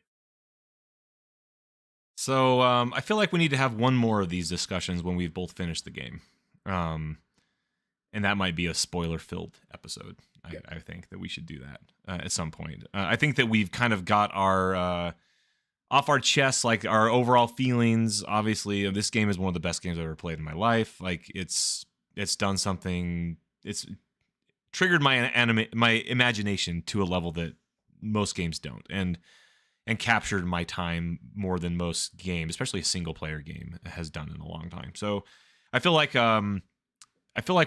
So I feel like we need to have one more of these discussions when we've both finished the game. And that might be a spoiler-filled episode.
Yeah.
I think that we should do that at some point. I think that we've kind of got our off our chests, like our overall feelings. Obviously, this game is one of the best games I've ever played in my life. Like it's done something. It's triggered my imagination to a level that most games don't, and captured my time more than most games, especially a single player game, has done in a long time. So I feel like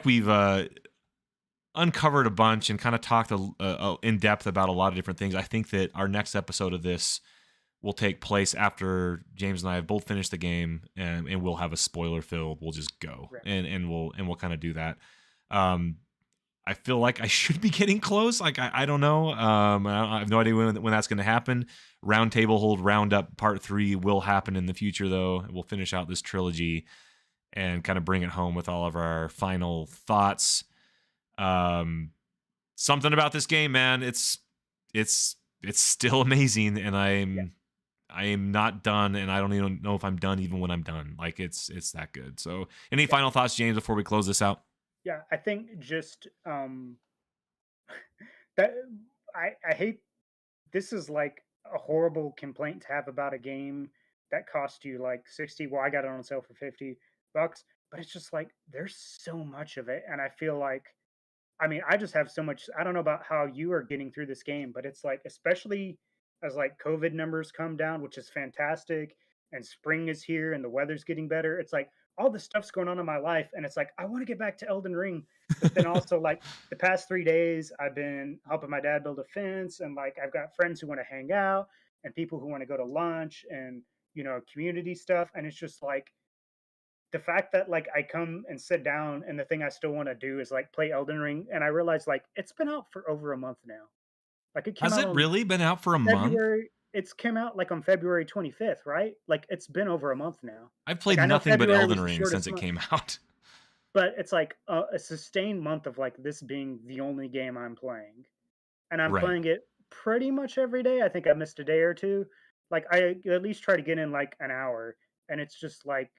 we've uncovered a bunch and kind of talked in depth about a lot of different things. I think that our next episode of this will take place after James and I have both finished the game, and we'll have a spoiler filled. We'll just go
Right.
and we'll kind of do that. I feel like I should be getting close. Like I don't know. I have no idea when that's going to happen. Roundtable Hold Roundup Part 3 will happen in the future, though. We'll finish out this trilogy and kind of bring it home with all of our final thoughts. Something about this game, man. It's still amazing, and I am not done, and I don't even know if I'm done even when I'm done. Like it's that good. So, any final thoughts, James, before we close this out?
Yeah, I think just that I hate this is like a horrible complaint to have about a game that cost you like 60. Well, I got it on sale for $50, but it's just like there's so much of it, and I feel like I mean, I just have so much. I don't know about how you are getting through this game, but it's like, especially as like COVID numbers come down, which is fantastic, and spring is here and the weather's getting better. It's like all this stuff's going on in my life, and it's like I want to get back to Elden Ring, but then also like the past 3 days, I've been helping my dad build a fence, and like I've got friends who want to hang out and people who want to go to lunch and community stuff, and it's just like the fact that like I come and sit down and the thing I still want to do is like play Elden Ring, and I realize like it's been out for over a month now. Like it came
Has
out
it
on
really been out for a month?
February. It's came out like on February 25th, right? Like it's been over a month now.
I've
Like
played
I know
nothing but
February
Elden
was the
Ring since
shortest
it
month,
came out.
but it's like a sustained month of like this being the only game I'm playing, and I'm
Right.
playing it pretty much every day. I think I missed a day or two. Like I at least try to get in like an hour, and it's just like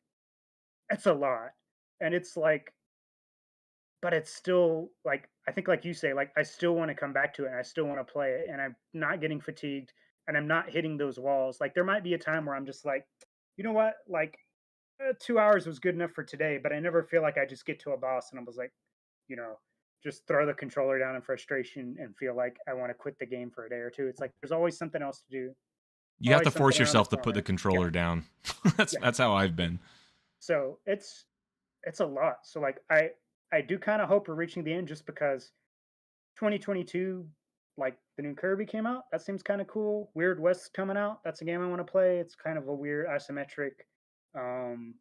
it's a lot, and it's like but it's still like I think like you say, like I still want to come back to it and I still want to play it and I'm not getting fatigued and I'm not hitting those walls. Like there might be a time where I'm just like, you know what? Like 2 hours was good enough for today, but I never feel like I just get to a boss and I was like, you know, just throw the controller down in frustration and feel like I want to quit the game for a day or two. It's like there's always something else to do,
You have to
always
force
something around the
yourself to put the
corner. Yeah,
controller down. that's
yeah.
that's how I've been.
So it's a lot. So like I do kind of hope we're reaching the end just because 2022, like the new Kirby came out. That seems kind of cool. Weird West's coming out. That's a game I want to play. It's kind of a weird isometric um,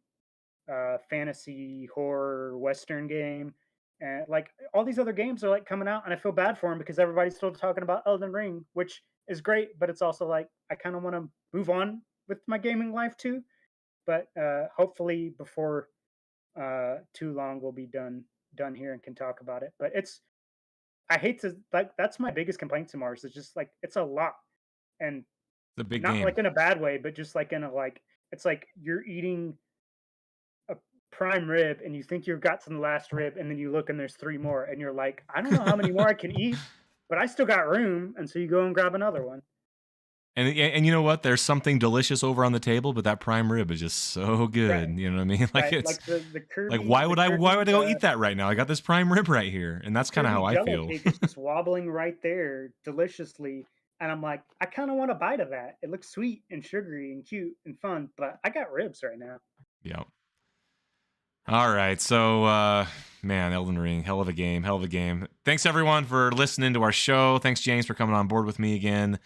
fantasy horror western game. And like all these other games are like coming out, and I feel bad for them because everybody's still talking about Elden Ring, which is great, but it's also like I kind of want to move on with my gaming life too. But hopefully before too long, we'll be done here and can talk about it. But it's I hate to like that's my biggest complaint to Mars. It's just like it's a lot, and
It's a big
not
game.
like in a bad way, but just like in a like it's like you're eating a prime rib and you think you've got to the last rib, and then you look and there's three more, and you're like, I don't know how many more I can eat, but I still got room, and so you go and grab another one.
And you know what? There's something delicious over on the table, but that prime rib is just so
Right,
good. You know what I mean? Like
right.
it's
Like the
like
Kirby,
why
the
would I
Kirby,
go eat that right now? I got this prime rib right here, and
the
that's kind of
Kirby
how I
Jello
feel.
cake is just wobbling right there, deliciously. And I'm like, I kind of want a bite of that. It looks sweet and sugary and cute and fun, but I got ribs right now.
Yeah. All right. So, man, Elden Ring, hell of a game, hell of a game. Thanks everyone for listening to our show. Thanks James for coming on board with me again.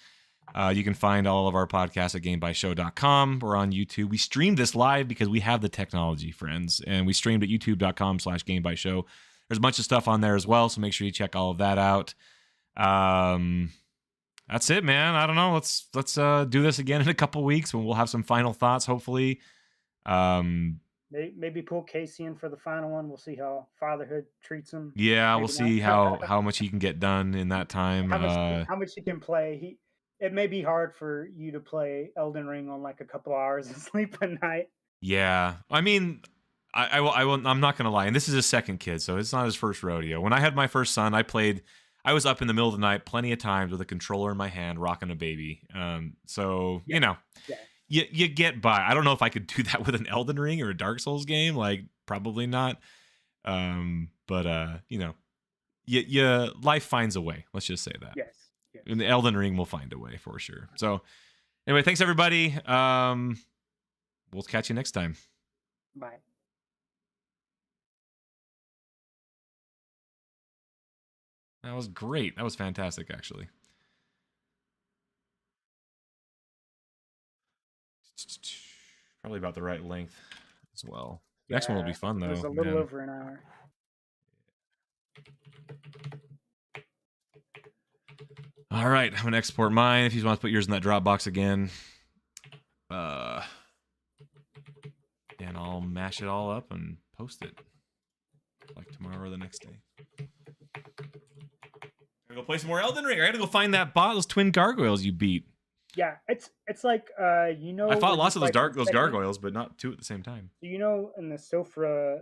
You can find all of our podcasts at gamebyteshow.com. We're on YouTube. We streamed this live because we have the technology, friends, and we streamed at youtube.com/gamebyteshow. There's a bunch of stuff on there as well, so make sure you check all of that out. That's it, man. I don't know. Let's do this again in a couple weeks when we'll have some final thoughts, hopefully.
Maybe pull Casey in for the final one. We'll see how fatherhood treats him.
Yeah, we'll
Maybe not.
see how much he can get done in that time.
How much he can play. It may be hard for you to play Elden Ring on like a couple hours of sleep a night.
Yeah, I mean, I will. I'm not gonna lie, and this is his second kid, so it's not his first rodeo. When I had my first son, I was up in the middle of the night plenty of times with a controller in my hand, rocking a baby. So
Yeah,
you know,
yeah,
you get by. I don't know if I could do that with an Elden Ring or a Dark Souls game. Like, probably not. But you know, life finds a way. Let's just say that.
yes, yes.
And the Elden Ring will find a way for sure. So anyway, thanks everybody. We'll catch you next time.
Bye.
That was great. That was fantastic, actually. Probably about the right length as well. Next one will be
Yeah,
fun
it was
though,
a little
man.
over an hour.
All right, I'm gonna export mine. If you want to put yours in that Dropbox again, and I'll mash it all up and post it like tomorrow or the next day. I'm gonna go play some more Elden Ring. I gotta go find that bot, those twin gargoyles you beat.
Yeah, it's like
I fought
when you
lots of
fight the
those
second.
gargoyles, but not two at the same time.
Do you know in the Sofra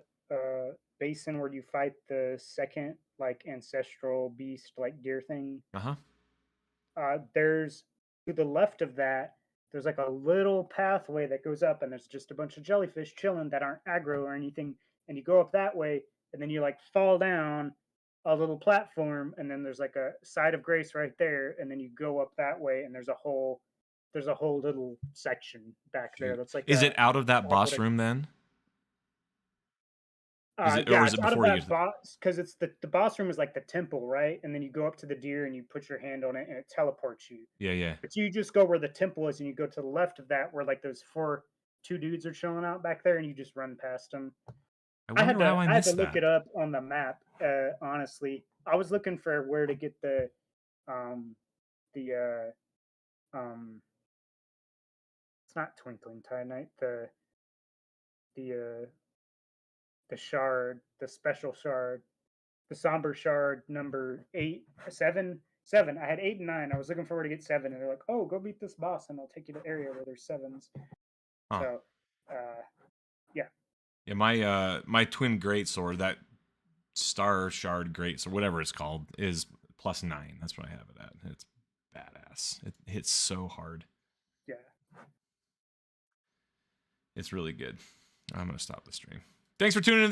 basin where you fight the second like ancestral beast like deer thing?
Uh-huh.
There's to the left of that, there's like a little pathway that goes up, and there's just a bunch of jellyfish chilling that aren't aggro or anything. And you go up that way, and then you like fall down a little platform, and then there's like a side of grace right there, and then you go up that way, and there's a whole little section back there
Shoot.
that's like
Is
a
it out of that boss
awkward.
room then? Is it, or
Yeah,
is
it's
it
out of
before you
that
get to
boss because it's the boss room is like the temple, right? And then you go up to the deer and you put your hand on it and it teleports you.
Yeah, yeah.
But you just go where the temple is and you go to the left of that where like those two dudes are chilling out back there and you just run past them.
I
I had
wonder
to
how I
I had to
missed
look
that.
it up on the map. Honestly, I was looking for where to get um the it's not Twinkling Titanite, the the shard, the special shard, the somber shard number 7. I had 8 and 9. I was looking forward to get 7, and they're like, "Oh, go beat this boss, and I'll take you to area where there's sevens."
Huh.
So, uh, yeah,
Yeah, my twin great sword, that star shard great sword, whatever it's called, is +9. That's what I have it at. It's badass. It hits so hard.
yeah.
It's really good. I'm gonna stop the stream. Thanks for tuning in.